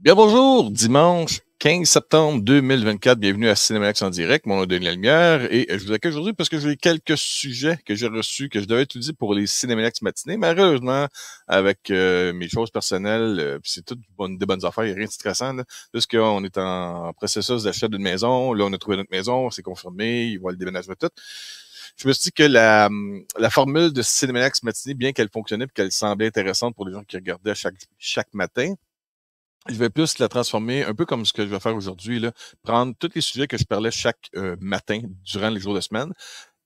Bien bonjour, dimanche 15 septembre 2024, bienvenue à Cinémalex en direct, mon nom est Denis Lalemière et je vous accueille aujourd'hui parce que j'ai quelques sujets que j'ai reçus que je devais utiliser pour les Cinémalex matinés. Malheureusement, avec mes choses personnelles, puis c'est toutes des bonnes affaires, il n'y a rien de stressant, là. Juste qu'on est en processus d'achat d'une maison, là on a trouvé notre maison, c'est confirmé, il va le déménagement tout. Je me suis dit que la formule de Cinémalex matinée, bien qu'elle fonctionnait et qu'elle semblait intéressante pour les gens qui regardaient chaque matin, je vais plus la transformer un peu comme ce que je vais faire aujourd'hui, là, prendre tous les sujets que je parlais chaque matin durant les jours de semaine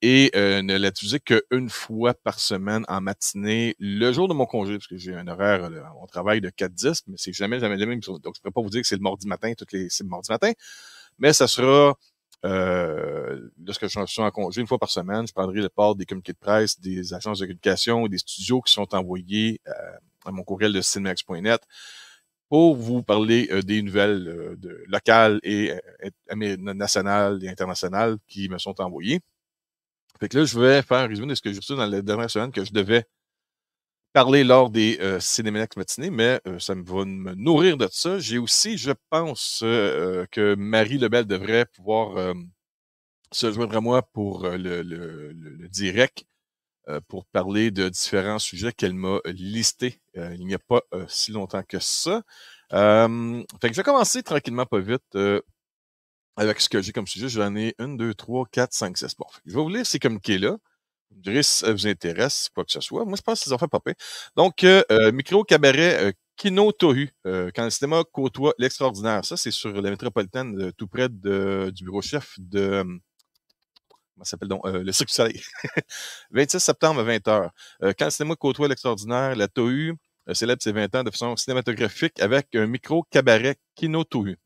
et ne l'utiliser qu'une fois par semaine en matinée, le jour de mon congé, parce que j'ai un horaire, on travaille de 4-10, mais c'est jamais le même. Donc, je ne pourrais pas vous dire que c'est le mardi matin, c'est le mardi matin, mais ça sera lorsque je suis en congé, une fois par semaine, je prendrai le port des communiqués de presse, des agences de communication, des studios qui sont envoyés à mon courriel de cinemax.net pour vous parler des nouvelles locales et nationales et internationales qui me sont envoyées. Fait que là, je vais faire un résumé de ce que j'ai reçu dans la dernière semaine que je devais parler lors des Cinémalex matinés, mais ça va me nourrir de ça. J'ai aussi, je pense, que Marie Lebel devrait pouvoir se joindre à moi pour le direct pour parler de différents sujets qu'elle m'a listés il n'y a pas si longtemps que ça. Fait que je vais commencer tranquillement, pas vite, avec ce que j'ai comme sujet. J'en ai 1, 2, 3, 4, 5, 6. Bon, je vais vous lire ces communiqués-là. Vous me direz si ça vous intéresse, quoi que ce soit. Moi, je pense que ça ont fait popper. Donc, micro-cabaret Kino Tohu, quand le cinéma côtoie l'extraordinaire. Ça, c'est sur la métropolitaine, tout près du bureau chef de... comment ça s'appelle donc? Le Cirque du Soleil. 26 septembre à 20h. Quand le cinéma côtoie l'extraordinaire, la Tohu célèbre ses 20 ans de façon cinématographique avec un micro-cabaret Kino Tohu.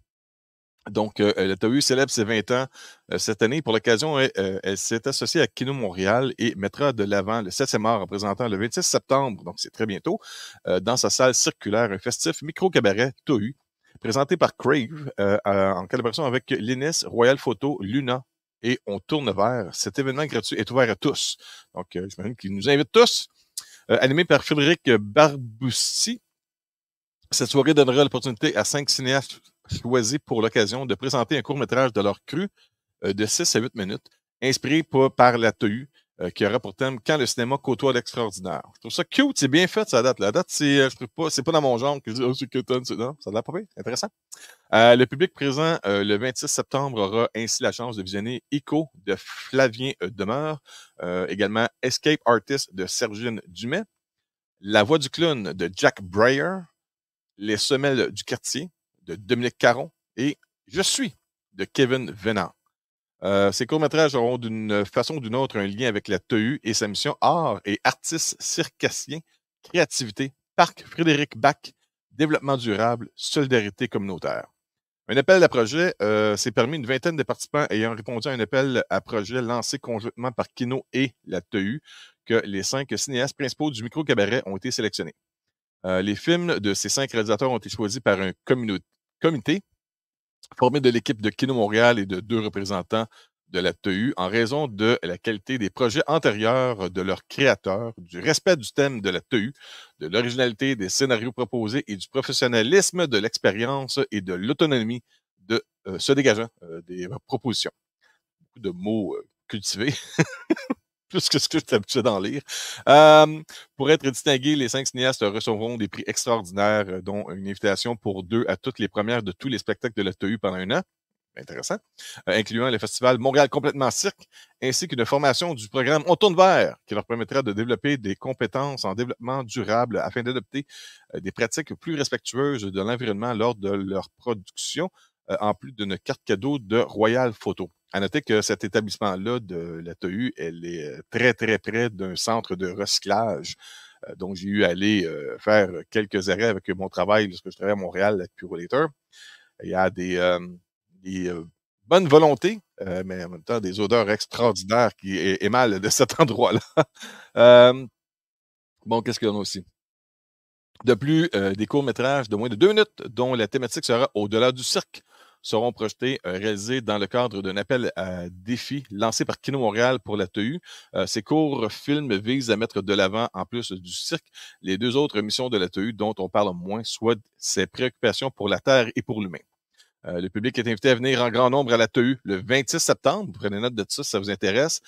Donc, la Tohu célèbre ses 20 ans cette année. Pour l'occasion, elle s'est associée à Kino Montréal et mettra de l'avant le 7e art en présentant le 26 septembre, donc c'est très bientôt, dans sa salle circulaire, un festif micro-cabaret Tohu, présenté par Crave en collaboration avec l'Innis, Royal Photo, Luna et On tourne vers. Cet événement gratuit est ouvert à tous. Donc, j'imagine qu'il nous invite tous. Animé par Frédéric Barboussi, cette soirée donnera l'opportunité à 5 cinéastes choisis pour l'occasion de présenter un court-métrage de leur cru de 6 à 8 minutes, inspiré par la TEU, qui aura pour thème Quand le cinéma côtoie l'extraordinaire. Je trouve ça cute, c'est bien fait, ça date. La date, je trouve pas, c'est pas dans mon genre que je dis, oh, c'est Keton, non, ça a l'air pas bien, intéressant. Le public présent le 26 septembre aura ainsi la chance de visionner Echo de Flavien Demeure, également Escape Artist de Sergine Dumais, La Voix du clown de Jack Breyer, Les semelles du quartier de Dominique Caron et Je suis de Kevin Venant. Ces courts-métrages auront d'une façon ou d'une autre un lien avec la TEU et sa mission art et artistes circassiens, créativité, parc Frédéric Bach, développement durable, solidarité communautaire. Un appel à projet s'est permis une vingtaine de participants ayant répondu à un appel à projet lancé conjointement par Kino et la TEU que les 5 cinéastes principaux du micro-cabaret ont été sélectionnés. Les films de ces 5 réalisateurs ont été choisis par un comité formé de l'équipe de Kino Montréal et de 2 représentants de la TEU en raison de la qualité des projets antérieurs de leurs créateurs, du respect du thème de la TEU, de l'originalité des scénarios proposés et du professionnalisme de l'expérience et de l'autonomie de se dégageant des propositions. Beaucoup de mots cultivés. Plus que ce que je suis habitué d'en lire. Pour être distingués, les 5 cinéastes recevront des prix extraordinaires, dont une invitation pour 2 à toutes les premières de tous les spectacles de la TEU pendant 1 an. Intéressant. Incluant le festival Montréal complètement cirque, ainsi qu'une formation du programme On tourne vers, qui leur permettra de développer des compétences en développement durable afin d'adopter des pratiques plus respectueuses de l'environnement lors de leur production, en plus d'une carte cadeau de Royal Photo. À noter que cet établissement-là de la TEU, elle est très, très près d'un centre de recyclage. Donc, j'ai eu à aller faire quelques arrêts avec mon travail lorsque je travaillais à Montréal avec Purolator. Il y a des bonnes volontés, mais en même temps, des odeurs extraordinaires qui émalent de cet endroit-là. Bon, qu'est-ce qu'il y en a aussi? De plus, des courts-métrages de moins de 2 minutes, dont la thématique sera Au-delà du cirque, seront projetés, réalisés dans le cadre d'un appel à défi lancé par Kino Montréal pour la TEU. Ces courts films visent à mettre de l'avant, en plus du cirque, les deux autres missions de la TEU dont on parle moins, soit ses préoccupations pour la Terre et pour l'humain. Le public est invité à venir en grand nombre à la TEU le 26 septembre. Prenez note de ça si ça vous intéresse.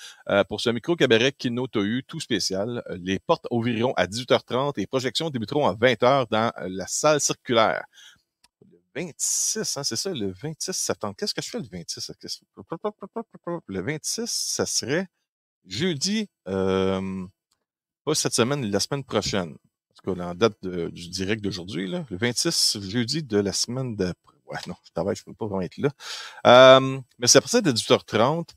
Pour ce micro-cabaret Kino TEU tout spécial, les portes ouvriront à 18h30 et projections débuteront à 20h dans la salle circulaire. Le 26, hein, c'est ça, le 26 septembre. Qu'est-ce que je fais le 26? Le 26, ça serait jeudi, pas cette semaine, la semaine prochaine. En tout cas, en date du direct d'aujourd'hui, le 26, jeudi de la semaine d'après. Ouais, non, je travaille, je ne peux pas vraiment être là. Mais c'est à partir de 18h30.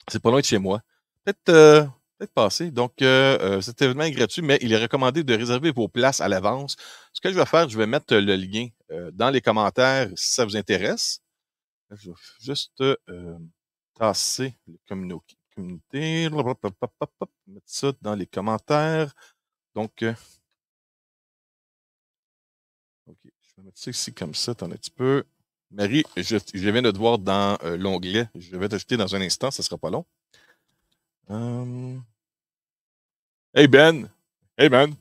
C'est pas loin de chez moi. Peut-être passer. Donc, cet événement est gratuit, mais il est recommandé de réserver vos places à l'avance. Ce que je vais faire, je vais mettre le lien dans les commentaires si ça vous intéresse. Je vais juste tasser le communauté. Mettre ça dans les commentaires. Donc, OK. Je vais mettre ça ici comme ça. Attends un petit peu. Marie, je viens de te voir dans l'onglet. Je vais t'ajouter dans un instant. Ça ne sera pas long. Hey Ben! Hey Ben!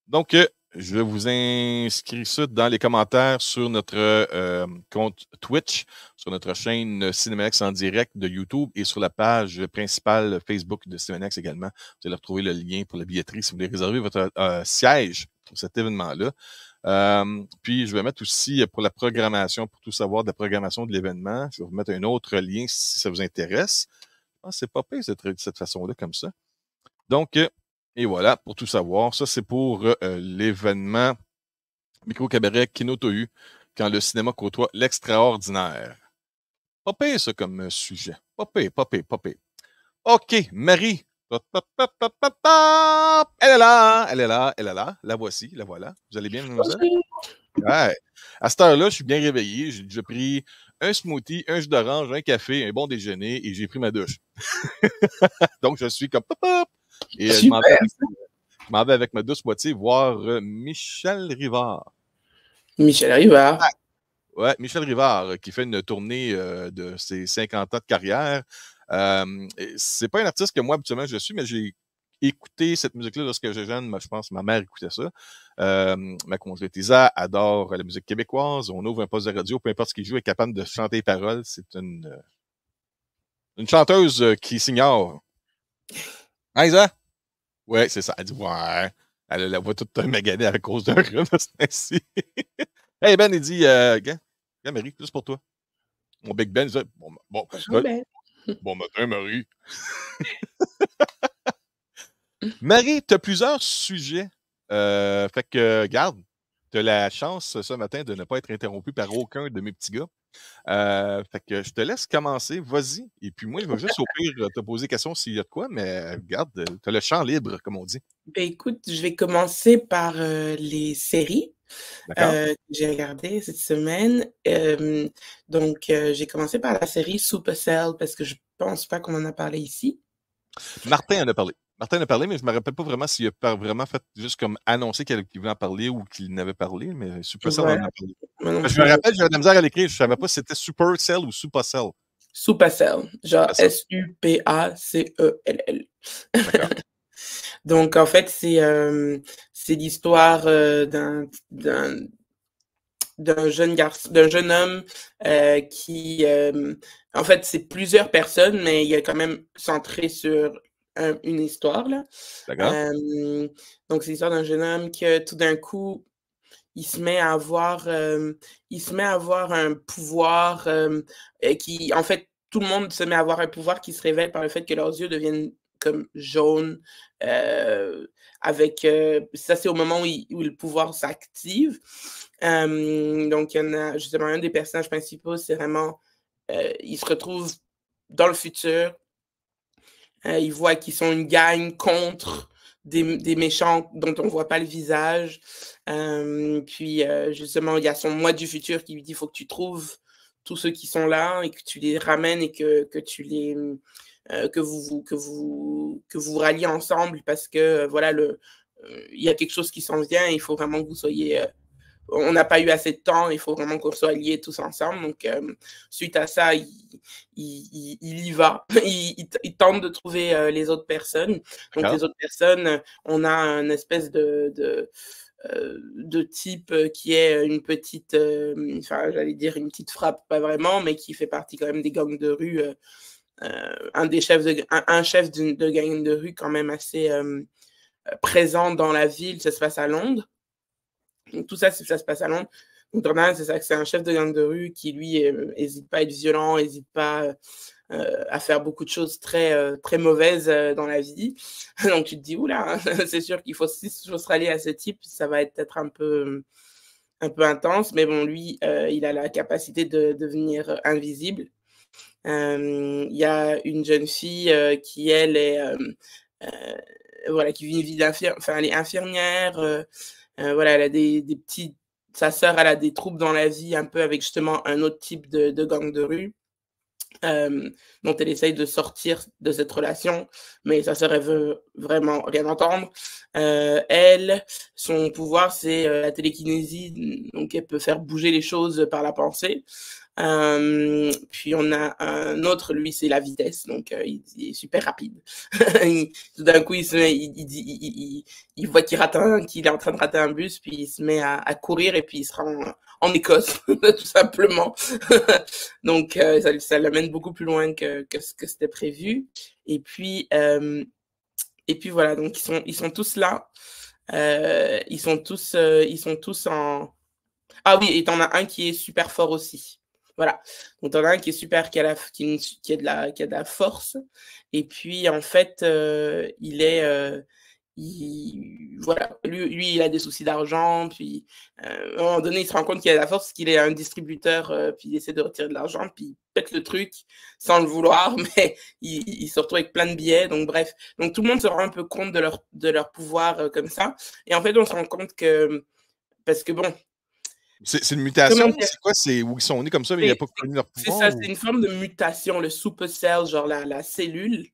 Donc, je vous inscris ça dans les commentaires sur notre compte Twitch, sur notre chaîne Cinémax en direct de YouTube et sur la page principale Facebook de Cinémax également. Vous allez retrouver le lien pour la billetterie si vous voulez réserver votre siège pour cet événement-là. Puis, je vais mettre aussi pour la programmation, pour tout savoir de la programmation de l'événement. Je vais vous mettre un autre lien si ça vous intéresse. Ah, c'est pas pire de cette façon-là, comme ça. Donc, et voilà, pour tout savoir, ça c'est pour l'événement Micro-Cabaret Kino TEU, quand le cinéma côtoie l'extraordinaire. Pas pire, ça, comme sujet. Pas pire, pas pire, pas pire. OK, Marie. Elle est là, elle est là, elle est là. La voici, la voilà. Vous allez bien, mademoiselle? Ouais. À cette heure-là, je suis bien réveillé. J'ai déjà pris un smoothie, un jus d'orange, un café, un bon déjeuner et j'ai pris ma douche. Donc, je suis comme pop, pop. Et je m'en vais avec ma douce moitié voir Michel Rivard. Michel Rivard. Ouais, Michel Rivard, qui fait une tournée de ses 50 ans de carrière. C'est pas un artiste que moi, habituellement, je suis, mais j'ai écouté cette musique-là lorsque j'étais jeune. Je pense que ma mère écoutait ça. Ma conjointe Isa adore la musique québécoise. On ouvre un poste de radio, peu importe ce qu'il joue, elle est capable de chanter les paroles. C'est une chanteuse qui s'ignore. Hein, Isa? Ouais, c'est ça. Elle dit, ouais. Elle a la voix toute maganée à cause d'un rhume, c'est ainsi. Hey, Ben, il dit, gars, Marie, juste pour toi. Mon Big Ben, il dit, bon matin, Marie. Marie, tu as plusieurs sujets. Fait que, garde, tu as la chance ce matin de ne pas être interrompu par aucun de mes petits gars. Fait que je te laisse commencer, vas-y. Et puis moi, je vais juste au pire te poser des questions s'il y a de quoi, mais regarde, tu as le champ libre, comme on dit. Ben, écoute, je vais commencer par les séries que j'ai regardées cette semaine. Donc, j'ai commencé par la série Supercell parce que je pense pas qu'on en a parlé ici. Martin en a parlé. Martin en a parlé, mais je ne me rappelle pas vraiment s'il a vraiment fait juste comme annoncer qu'il voulait en parler ou qu'il n'avait parlé, mais Supercell en a parlé. Je me rappelle, j'avais de la misère à l'écrire, je ne savais pas si c'était Supercell ou Supercell. Supercell, genre S-U-P-A-C-E-L-L. D'accord. Donc, en fait, c'est l'histoire d'un jeune garçon, d'un jeune homme qui, en fait, c'est plusieurs personnes, mais il est quand même centré sur une histoire, là. D'accord. Donc, c'est l'histoire d'un jeune homme qui, tout d'un coup, il se met à avoir un pouvoir qui, en fait, tout le monde se met à avoir un pouvoir qui se révèle par le fait que leurs yeux deviennent comme jaunes. Ça, c'est au moment où le pouvoir s'active. Donc, il y en a justement un des personnages principaux, c'est vraiment, il se retrouve dans le futur. Il voit qu'ils sont une gang contre des méchants dont on ne voit pas le visage. Puis, justement, il y a son moi du futur qui lui dit, il faut que tu trouves tous ceux qui sont là et que tu les ramènes et que tu les... que vous ralliez ensemble parce que, voilà, il y a quelque chose qui s'en vient et il faut vraiment que vous soyez on n'a pas eu assez de temps, il faut vraiment qu'on soit liés tous ensemble. Donc, suite à ça, il y va. Il tente de trouver les autres personnes. Donc, les autres personnes, on a une espèce de type qui est une petite, enfin, j'allais dire une petite frappe, pas vraiment, mais qui fait partie quand même des gangs de rue. Un chef de gang de rue quand même assez présent dans la ville. Ça se passe à Londres. Donc, tout ça, ça se passe à Londres. Donc, c'est ça, c'est un chef de gang de rue qui, lui, n'hésite pas à être violent, n'hésite pas à faire beaucoup de choses très, très mauvaises dans la vie. Donc, tu te dis, oula, c'est sûr qu'il faut, si je serais allé à ce type, ça va être peut-être un peu intense. Mais bon, lui, il a la capacité de devenir invisible. Il y a une jeune fille qui, elle, est... voilà, qui vit une vie d'infirmière, enfin, elle est infirmière, voilà, elle a des petits, sa sœur, elle a des troubles dans la vie, un peu avec justement un autre type de gang de rue, dont elle essaye de sortir de cette relation, mais sa sœur, elle veut vraiment rien entendre. Elle, son pouvoir, c'est la télékinésie, donc elle peut faire bouger les choses par la pensée. Puis on a un autre, lui, c'est la vitesse, donc il est super rapide. Tout d'un coup, il voit qu'il est en train de rater un bus, puis il se met à courir et puis il se rend en Écosse, tout simplement. Donc ça l'amène beaucoup plus loin que ce que c'était prévu. Et puis voilà, donc ils sont tous là. Ils sont tous en... Ah oui, et t'en as un qui est super fort aussi. Voilà. Donc, t'en as un qui est super, qui a de la force. Et puis, en fait, voilà. Lui, il a des soucis d'argent. Puis, à un moment donné, il se rend compte qu'il a de la force, qu'il est un distributeur. Puis, il essaie de retirer de l'argent. Puis, il pète le truc sans le vouloir. Mais il se retrouve avec plein de billets. Donc, bref. Donc, tout le monde se rend un peu compte de leur pouvoir comme ça. Et en fait, on se rend compte que... Parce que bon... C'est une mutation? C'est quoi? C'est où ils sont nés comme ça, mais il n'y a pas connu leur pouvoir? C'est ça, c'est une forme de mutation, le supercell, genre la cellule.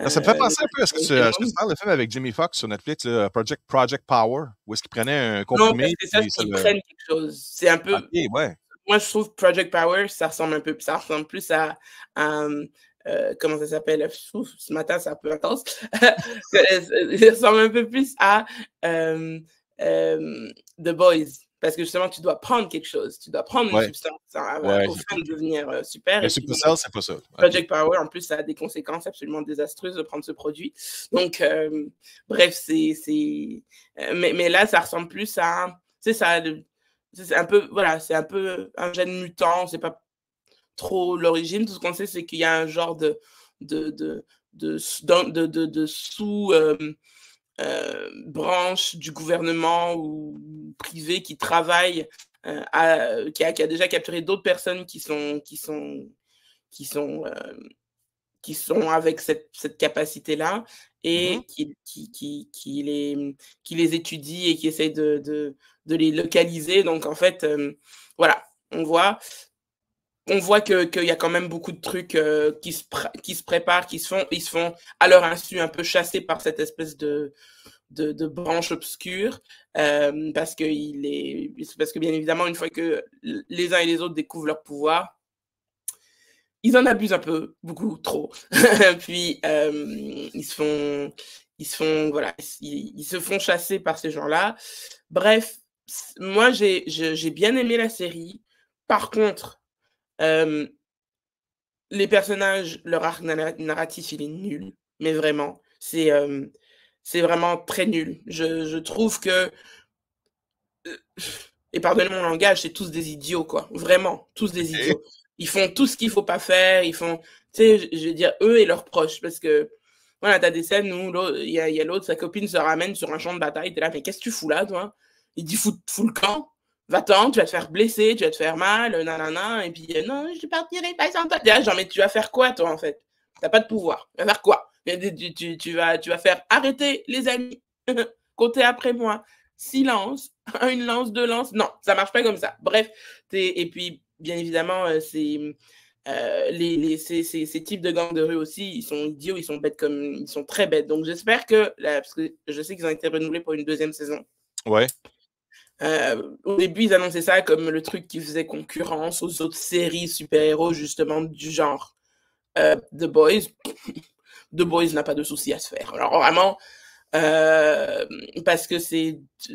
Ça me fait penser un peu à ce que tu parles, le film avec Jimmy Foxx sur Netflix, là, Project Power, où est-ce qu'il prenait un comprimé? Non, parce que ça, c'est qu'ils prennent quelque chose. C'est un peu... Okay, ouais. Moi, je trouve Project Power, ça ressemble plus à comment ça s'appelle? Ce matin, c'est un peu intense. Ça ressemble un peu plus à The Boys. Parce que justement, tu dois prendre quelque chose. Tu dois prendre une substance afin de devenir super. Mais Supercell, c'est pas ça. Project Power, en plus, ça a des conséquences absolument désastreuses de prendre ce produit. Donc, bref, mais là, ça ressemble plus à... C'est ça, c'est un peu... Voilà, c'est un peu un gène mutant. C'est pas trop l'origine. Tout ce qu'on sait, c'est qu'il y a un genre de sous... branche du gouvernement ou privé qui travaille, qui a déjà capturé d'autres personnes qui sont avec cette capacité-là et qui les étudie et qui essaye de les localiser. Donc, en fait, voilà, on voit qu'il y a quand même beaucoup de trucs qui se préparent, ils se font à leur insu un peu chasser par cette espèce de branche obscure, parce que bien évidemment, une fois que les uns et les autres découvrent leur pouvoir, ils en abusent un peu, beaucoup trop. Puis ils se font chasser par ces gens-là. Bref, moi j'ai bien aimé la série. Par contre, les personnages, leur arc narratif, il est nul, mais vraiment, c'est vraiment très nul. Je trouve que, et pardonnez mon langage, c'est tous des idiots, quoi. Vraiment, tous des idiots. Ils font tout ce qu'il faut pas faire, ils font, tu sais, je veux dire, eux et leurs proches, parce que, voilà, t'as des scènes où il y a l'autre, sa copine se ramène sur un champ de bataille, t'es là, mais qu'est-ce que tu fous là, toi? Il dit, fous le camp. Va-t'en, tu vas te faire blesser, tu vas te faire mal, nanana, et puis non, je partirai pas sans toi. Genre, mais tu vas faire quoi, toi, en fait? T'as pas de pouvoir. Tu vas faire quoi? Tu vas faire arrêter les amis. Comptez après moi. Silence. Une lance, deux lances. Non, ça marche pas comme ça. Bref, et puis, bien évidemment, ces types de gangs de rue aussi, ils sont idiots, ils sont très bêtes. Donc, j'espère parce que je sais qu'ils ont été renouvelés pour une deuxième saison. Ouais. Au début, ils annonçaient ça comme le truc qui faisait concurrence aux autres séries super-héros, justement, du genre. The Boys, The Boys n'a pas de souci à se faire. Alors vraiment, parce que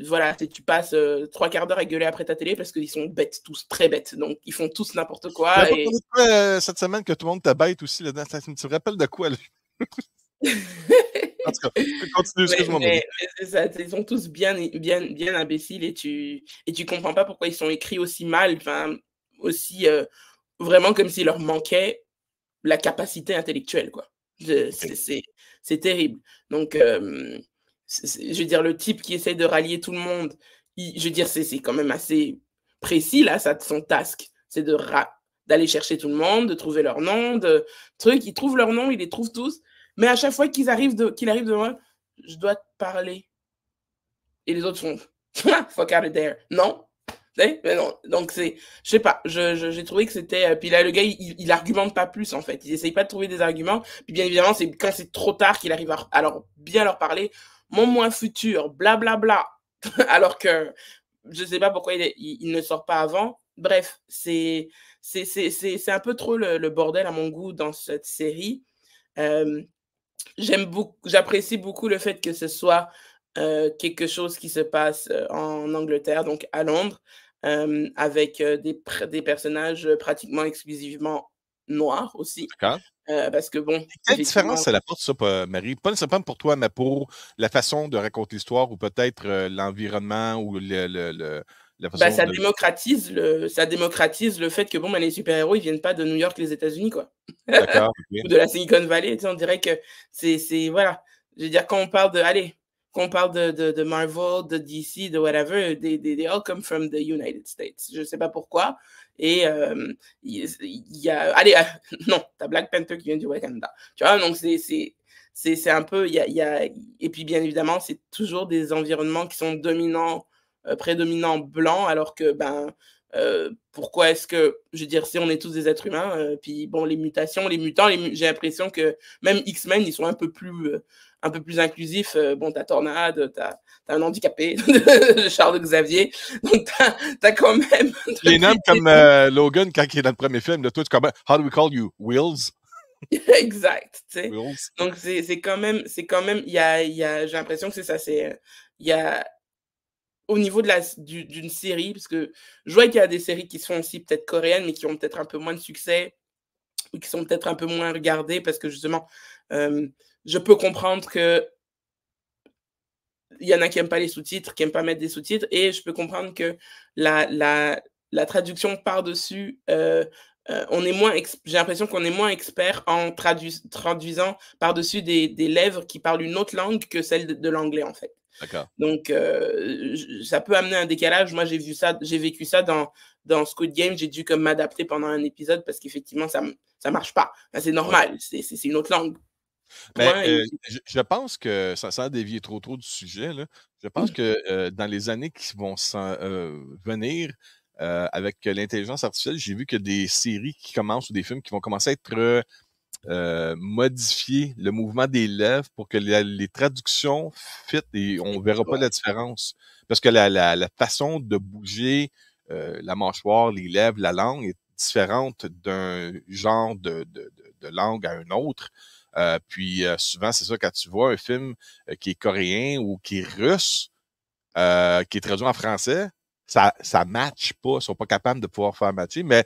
voilà, tu passes 3/4 d'heure à gueuler après ta télé parce qu'ils sont bêtes, tous très bêtes. Donc, ils font tous n'importe Tu n'as quoi. pas parlé de quoi cette semaine que tout le monde t'a bête aussi là-dedans? Tu te rappelles de quoi, là? En tout cas, continue, excuse-moi, Marie. Mais c'est ça, ils sont tous bien imbéciles et tu comprends pas pourquoi ils sont écrits aussi mal, enfin, aussi vraiment comme s'il leur manquait la capacité intellectuelle, quoi. OK. C'est terrible. Donc, je veux dire, le type qui essaie de rallier tout le monde, je veux dire, c'est quand même assez précis, là, son task. C'est d'aller chercher tout le monde, de trouver leur nom, ils trouvent leur nom, ils les trouvent tous. Mais à chaque fois qu'il arrive devant, je dois te parler. Et les autres font, fuck out of there. Non, mais non. Donc, je sais pas, j'ai trouvé que c'était. Puis là, le gars, il argumente pas plus, en fait. Il essaye pas de trouver des arguments. Puis bien évidemment, c'est quand c'est trop tard qu'il arrive à bien leur parler. Mon moi futur, blablabla. Alors que je sais pas pourquoi il ne sort pas avant. Bref, c'est un peu trop le bordel à mon goût dans cette série. J'apprécie beaucoup le fait que ce soit quelque chose qui se passe en Angleterre, donc à Londres, avec des personnages pratiquement exclusivement noirs aussi. D'accord. Parce que bon, Quelle différence ça apporte ça, Marie? Pas nécessairement pour toi, mais pour la façon de raconter l'histoire ou peut-être l'environnement ou la bah, façon de. ça démocratise le fait que bon, bah, les super-héros, ils viennent pas de New York, les États-Unis, quoi. D'accord, Ou OK. de la Silicon Valley, tu sais, on dirait que voilà. Je veux dire, quand on parle de Marvel, de DC, de whatever, they all come from the United States. Je sais pas pourquoi. Et il y a, allez, non, t'as Black Panther qui vient du Wakanda. Tu vois, donc c'est un peu, et puis bien évidemment, c'est toujours des environnements qui sont prédominants blancs, alors que, ben, pourquoi est-ce que, je veux dire, si on est tous des êtres humains, puis bon, les mutations, les mutants, j'ai l'impression que même X-Men, ils sont un peu plus inclusifs. Bon, t'as Tornade, t'as un handicapé, Charles Xavier, donc t'as quand même. Les noms comme Logan quand il est dans le premier film, là, toi, tu comme How do we call you? Wills? Exact, tu sais. Wills? Donc c'est quand même, j'ai l'impression que c'est ça, il y a au niveau d'une série, parce que je vois qu'il y a des séries qui sont aussi peut-être coréennes, mais qui ont peut-être un peu moins de succès, ou qui sont peut-être un peu moins regardées, parce que justement, je peux comprendre que il y en a qui n'aiment pas les sous-titres, qui n'aiment pas mettre des sous-titres, et je peux comprendre que la traduction par-dessus, j'ai l'impression qu'on est moins expert en traduisant par-dessus des lèvres qui parlent une autre langue que celle de l'anglais, en fait. D'accord. Donc, ça peut amener un décalage. Moi, j'ai vécu ça dans Squid Game. J'ai dû comme m'adapter pendant un épisode parce qu'effectivement, ça marche pas. Enfin, c'est Ouais. normal, c'est une autre langue. Mais Point. je pense que, sans dévier trop du sujet, là, je pense que dans les années qui vont venir, avec l'intelligence artificielle, j'ai vu que des séries qui commencent ou des films qui vont commencer à être modifier le mouvement des lèvres pour que les traductions fit et on verra pas Ouais. la différence. Parce que la façon de bouger la mâchoire, les lèvres, la langue est différente d'un genre de langue à un autre. Puis souvent, c'est ça, quand tu vois un film qui est coréen ou qui est russe, qui est traduit en français, ça matche pas. Ils sont pas capables de pouvoir faire matcher, mais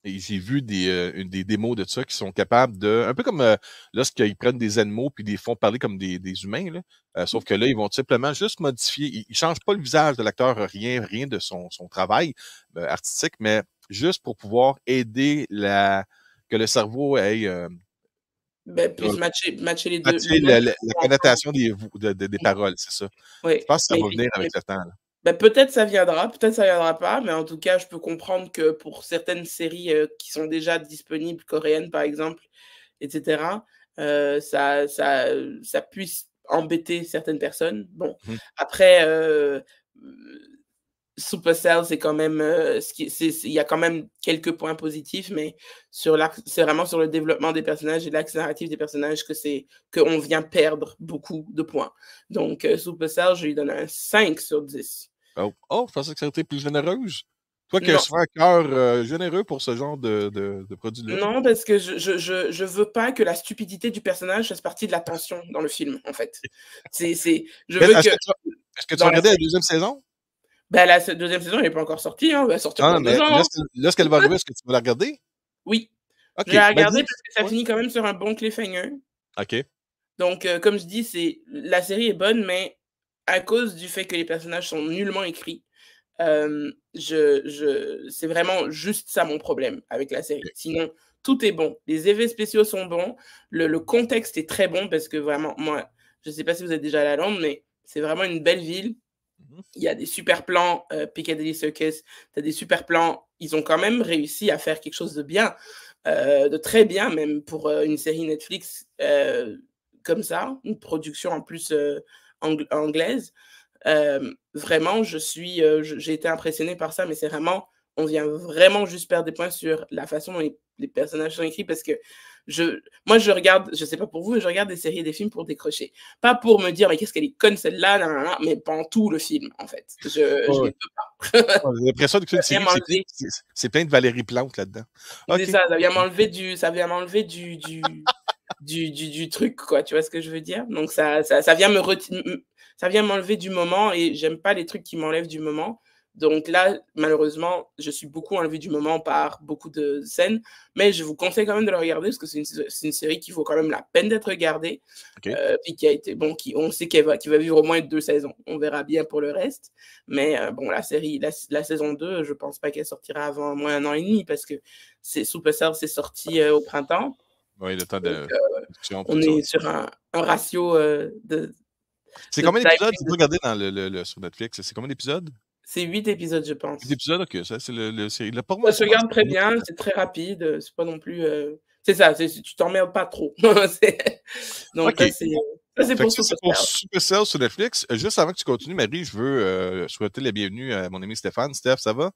j'ai vu des démos de ça qui sont capables de. Un peu comme lorsqu'ils prennent des animaux puis les font parler comme des humains, là. Sauf que là, ils vont simplement juste modifier. Ils ne changent pas le visage de l'acteur, rien de son travail artistique, mais juste pour pouvoir aider que le cerveau ait Ben, puisse matcher les deux. matcher la connotation des paroles, c'est ça. Oui, Je pense que ça mais va venir avec le temps. Là. ben, peut-être ça viendra, peut-être ça viendra pas, mais en tout cas, je peux comprendre que pour certaines séries qui sont déjà disponibles, coréennes par exemple, etc., ça puisse embêter certaines personnes. Bon, Mhm. après, Supercell, c'est quand même, il y a quand même quelques points positifs, mais c'est vraiment sur le développement des personnages et l'axe narratif des personnages qu'on vient perdre beaucoup de points. Donc, Supercell, je lui donne un 5 sur 10. Oh, je pensais que ça aurait été plus généreuse. Toi qui as Non. souvent un cœur généreux pour ce genre de produit-là. Non, parce que je veux pas que la stupidité du personnage fasse partie de la tension dans le film, en fait. Je Mais veux que est-ce que tu vas dans la regarder la série, deuxième saison? ben, la deuxième saison, elle n'est pas encore sortie, hein, elle va sortir Non, non, dans deux mais ans. Hein. là, ce qu'elle va arriver, est-ce que tu vas la regarder? Oui, je vais OK. la Ben, regarder dis. parce que ça Ouais. finit quand même sur un bon cliffhanger. OK. Donc, comme je dis, la série est bonne, mais à cause du fait que les personnages sont nullement écrits, c'est vraiment juste ça mon problème avec la série. Sinon, tout est bon. Les effets spéciaux sont bons. Le contexte est très bon parce que vraiment, moi, je ne sais pas si vous êtes déjà allé à Londres, mais c'est vraiment une belle ville. Mhm. Il y a des super plans, Piccadilly Circus, tu as des super plans. Ils ont quand même réussi à faire quelque chose de bien, de très bien même pour une série Netflix comme ça, une production en plus anglaise. Vraiment, j'ai été impressionné par ça, mais c'est vraiment, on vient vraiment juste perdre des points sur la façon dont les personnages sont écrits parce que moi, je regarde, je sais pas pour vous, je regarde des séries et des films pour décrocher. Pas pour me dire, mais qu'est-ce qu'elle est conne celle-là, nanana, mais pendant tout le film, en fait. Ouais, Je ouais. les peux pas. Ouais, j'ai l'impression d'écouter Ça une vient série, m'enlever. c'est plein de Valérie Plante là-dedans. C'est OK. ça, ça vient m'enlever du truc, quoi. Tu vois ce que je veux dire? Donc ça vient ça vient m'enlever du moment et j'aime pas les trucs qui m'enlèvent du moment. Donc là, malheureusement, je suis beaucoup enlevée du moment par beaucoup de scènes, mais je vous conseille quand même de le regarder parce que c'est une série qui vaut quand même la peine d'être regardée, OK. puis qui a été bon, on sait qu'il va vivre au moins 2 saisons. On verra bien pour le reste, mais bon, la saison 2, je pense pas qu'elle sortira avant au moins 1 an et demi parce que Supercell, c'est sorti au printemps. Oui, le temps Donc, de production, on tout ça. est sur un ratio C'est de combien d'épisodes? timing. Tu peux regarder dans sur Netflix. C'est combien d'épisodes? C'est 8 épisodes, je 8 pense. épisodes? OK, ça, c'est le série. Là, pour moi, Ça c'est se pas. regarde très bien, c'est très rapide, c'est pas non plus. C'est ça, tu t'emmerdes pas trop. Donc, OK. ça, c'est Fait pour que ça, c'est pour Supercell. Supercell sur Netflix. Juste avant que tu continues, Marie, je veux souhaiter la bienvenue à mon ami Stéphane. Steph, ça va?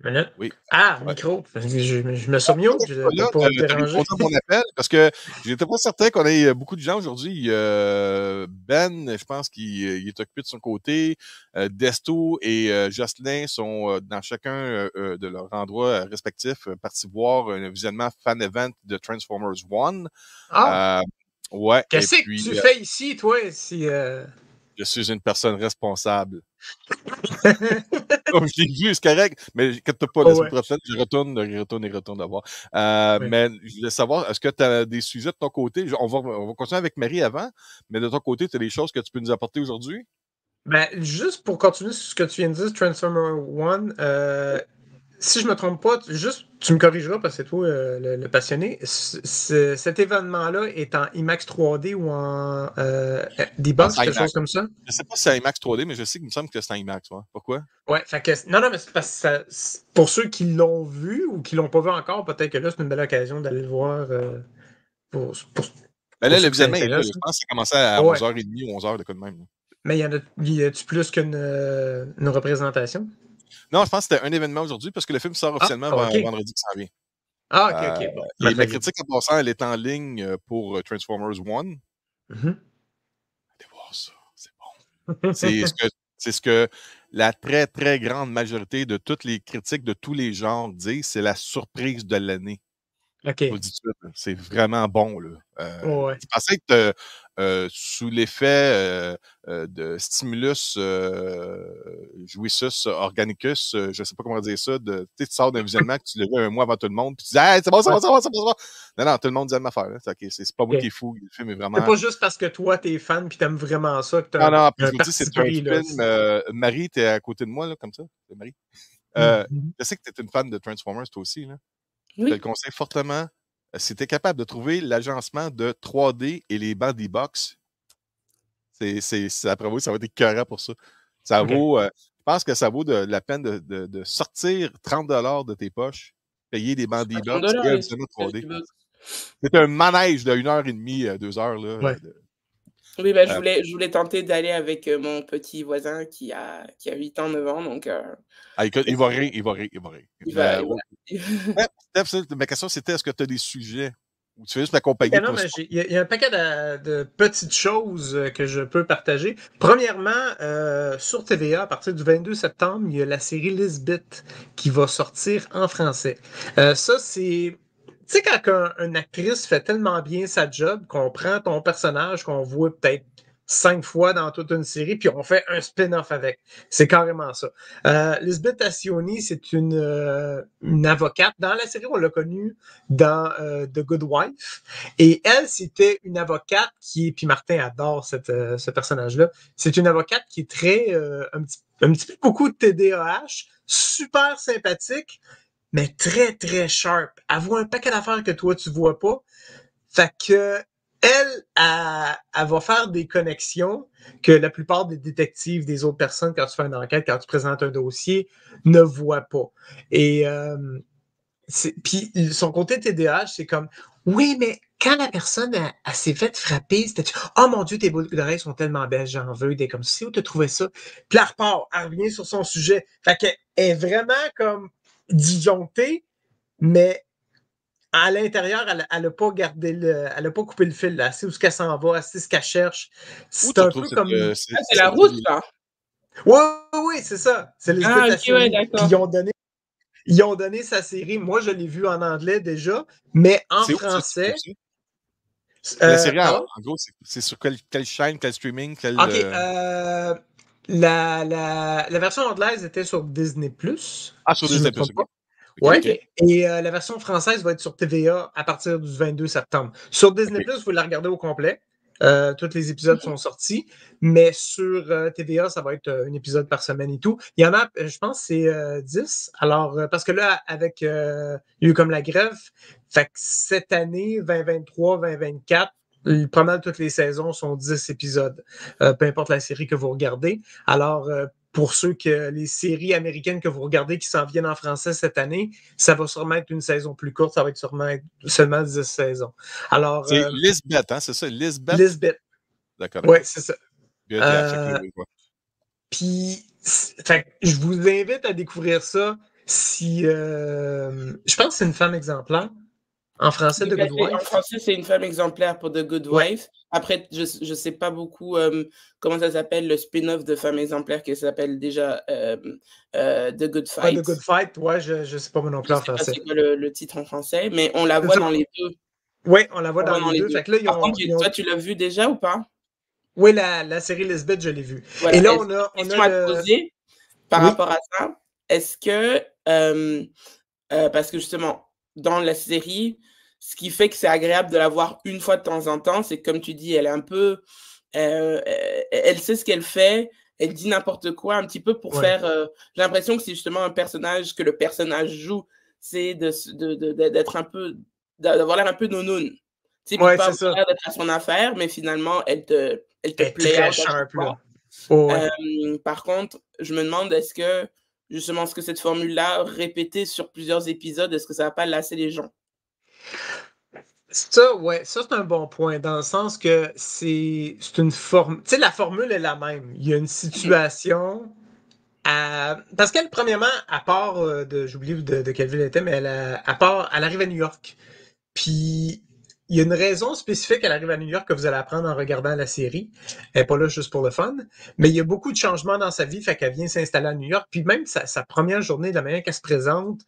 Minute. Oui. Ah, Ouais. micro. Je me suis mute Là, pour tu as déranger. répondu à mon appel parce que j'étais pas certain qu'on ait beaucoup de gens aujourd'hui. Ben, je pense qu'il est occupé de son côté. Desto et Jocelyn sont dans chacun de leurs endroits respectifs partis voir un visionnement fan event de Transformers One. Ah, Ouais, et qu'est-ce que puis tu fais ici, toi, si... je suis une personne responsable. Comme je l'ai vu, c'est correct, mais inquiète-toi pas, Oh, la semaine ouais. prochaine, je retourne d'avoir. Oui. Mais je voulais savoir, est-ce que tu as des sujets de ton côté? On va continuer avec Marie avant, mais de ton côté, tu as des choses que tu peux nous apporter aujourd'hui? Ben, juste pour continuer sur ce que tu viens de dire, Transformer One, si je me trompe pas, juste, tu me corrigeras parce que c'est toi le passionné. Cet événement-là est en IMAX 3D ou en Ah, D-Box, c'est quelque IMAX. chose comme ça? Je sais pas si c'est IMAX 3D, mais je sais qu'il me semble que c'est IMAX. Ouais. Pourquoi? Ouais, fait que, non, non, mais c'est parce que pour ceux qui l'ont vu ou qui l'ont pas vu encore, peut-être que là, c'est une belle occasion d'aller le voir pour, Ben là, pour le ceux que ça visionnement est là. intéresse. Je pense que ça commençait à Ouais. 11h30 ou 11h, de quoi de même. Là. Mais y a-tu plus qu'une représentation? Non, je pense que c'était un événement aujourd'hui parce que le film sort Ah, officiellement ok. vendredi qui s'en vient. Ah, ok, ok. Bon. Et Ben, ma très bien. critique en passant, elle est en ligne pour Transformers One. Mhm. Allez voir ça, c'est bon. C'est ce que la très, très grande majorité de toutes les critiques de tous les genres disent, c'est la surprise de l'année. Ok. Je vous le dis tout de suite, là, c'est vraiment bon. Là. Ouais. Je pensais être sous l'effet de stimulus jouissus organicus, je ne sais pas comment dire ça, tu sors d'un visionnement que tu l'as vu un mois avant tout le monde, puis tu dis hey, c'est bon, c'est Ouais. bon, c'est bon, c'est bon, c'est bon. Non, non, tout le monde dit la même affaire. Là. C'est pas moi Ok. qui est fou, le film est C'est vraiment. pas juste parce que toi, t'es fan pis t'aimes vraiment ça que Non, t'as non, puis un je vous dis, parti c'est un pris, là. film. Marie, t'es à côté de moi, là, comme ça. C'est Marie. Mhm. Je sais que tu es une fan de Transformers, toi aussi. Là. Je te le Oui. conseille fortement. Si tu es capable de trouver l'agencement de 3D et les bancs d'e-box, après vous, ça va être écœurant pour ça. Ça Ok. vaut, je pense que ça vaut la peine de sortir 30 de tes poches, payer des bancs C'est pas 30 d'e-box et un les visionnement les 3D. box. C'est un manège de 1h30 à 2 heures. Là, Ouais. Oui, bah, euh, je voulais tenter d'aller avec mon petit voisin qui a 8 ans, 9 ans, donc écoute, il va essayer. rire, il va rire, il va rire. Il Mais, va, il va. ouais, Steph, ma question, c'était est-ce que tu as des sujets? Ou tu veux juste m'accompagner? Non, mais il y a un paquet de petites choses que je peux partager. Premièrement, sur TVA, à partir du 22 septembre, il y a la série Lisbeth qui va sortir en français. Ça, c'est... Tu sais, quand une actrice fait tellement bien sa job qu'on prend ton personnage qu'on voit peut-être 5 fois dans toute une série, puis on fait un spin-off avec. C'est carrément ça. Lisbeth Assioni, c'est une avocate. Dans la série, on l'a connue dans The Good Wife. Et elle, c'était une avocate puis Martin adore ce personnage-là, c'est une avocate qui est très, un petit peu beaucoup de TDAH, super sympathique, mais très, très sharp. Elle voit un paquet d'affaires que toi, tu vois pas. Fait que elle va faire des connexions que la plupart des détectives, des autres personnes, quand tu fais une enquête, quand tu présentes un dossier, ne voient pas. Et puis son côté TDAH, c'est comme, oui, mais quand la personne elle s'est faite frapper, c'était « Oh mon Dieu, tes boucles d'oreilles sont tellement belles, j'en veux. » T'es comme, si où t'as trouvé ça? Puis elle repart, elle revient sur son sujet. Fait qu'elle est vraiment comme disjonctée, mais à l'intérieur, elle n'a pas gardé elle a pas coupé le fil, là. Elle sait où qu'elle s'en va, elle sait ce qu'elle cherche. C'est un peu comme... c'est la rousse, là? Oui, c'est ça. C'est les ouais, d'accord. Puis ils ont donné sa série. Moi, je l'ai vue en anglais déjà, mais en français... La série, en gros, c'est sur quelle chaîne, quel streaming, OK. La version anglaise était sur Disney+. Ah, sur Disney+. Oui. Okay. Et la version française va être sur TVA à partir du 22 septembre. Sur Disney+, vous pouvez la regarder au complet. Tous les épisodes sont sortis. Mais sur TVA, ça va être un épisode par semaine et tout. Il y en a, je pense, c'est 10. Alors, parce que là, avec il y a eu comme la grève, fait que cette année, 2023, 2024, pas mal toutes les saisons sont 10 épisodes. Peu importe la série que vous regardez. Alors, pour ceux que les séries américaines que vous regardez qui s'en viennent en français cette année, ça va sûrement être une saison plus courte, ça va être sûrement seulement 10 saisons. Alors, c'est Lisbeth, hein, c'est ça? Lisbeth? Lisbeth. D'accord. Oui, c'est ça. Puis, je vous invite à découvrir ça si... je pense que c'est une femme exemplaire. En français, The Good Wife. En français, c'est une femme exemplaire pour The Good Wife. Après, je ne sais pas beaucoup comment ça s'appelle, le spin-off de femme exemplaire qui s'appelle déjà The Good Fight. The Good Fight, ouais, je ne sais pas mon nom plus en français. Je ne sais pas c'est quoi le titre en français, mais on la voit dans les deux. Oui, on la voit dans les deux. Fait que là, Par contre, toi, tu l'as vu déjà ou pas? Oui, la série Lisbeth, je l'ai vue. Voilà. Et là, on a à poser par rapport à ça. Est-ce que, parce que justement, dans la série, ce qui fait que c'est agréable de la voir une fois de temps en temps, c'est que, comme tu dis, elle est un peu... elle sait ce qu'elle fait, elle dit n'importe quoi, un petit peu pour faire... j'ai l'impression que c'est justement un personnage que le personnage joue, c'est d'être un peu... d'avoir l'air un peu nounoun. Tu sais, pas avoir l'air d'être à son affaire, mais finalement, elle te plaît à chaque fois. Par contre, je me demande, est-ce que cette formule-là, répétée sur plusieurs épisodes, est-ce que ça va pas lasser les gens? Ça, c'est un bon point, dans le sens que c'est une formule. Tu sais, la formule est la même. Il y a une situation. Parce qu'elle, premièrement, à part j'oublie de quelle ville elle était, mais elle arrive à New York. Puis il y a une raison spécifique, elle arrive à New York, que vous allez apprendre en regardant la série. Elle n'est pas là juste pour le fun. Mais il y a beaucoup de changements dans sa vie, fait qu'elle vient s'installer à New York. Puis même sa première journée, de la manière qu'elle se présente,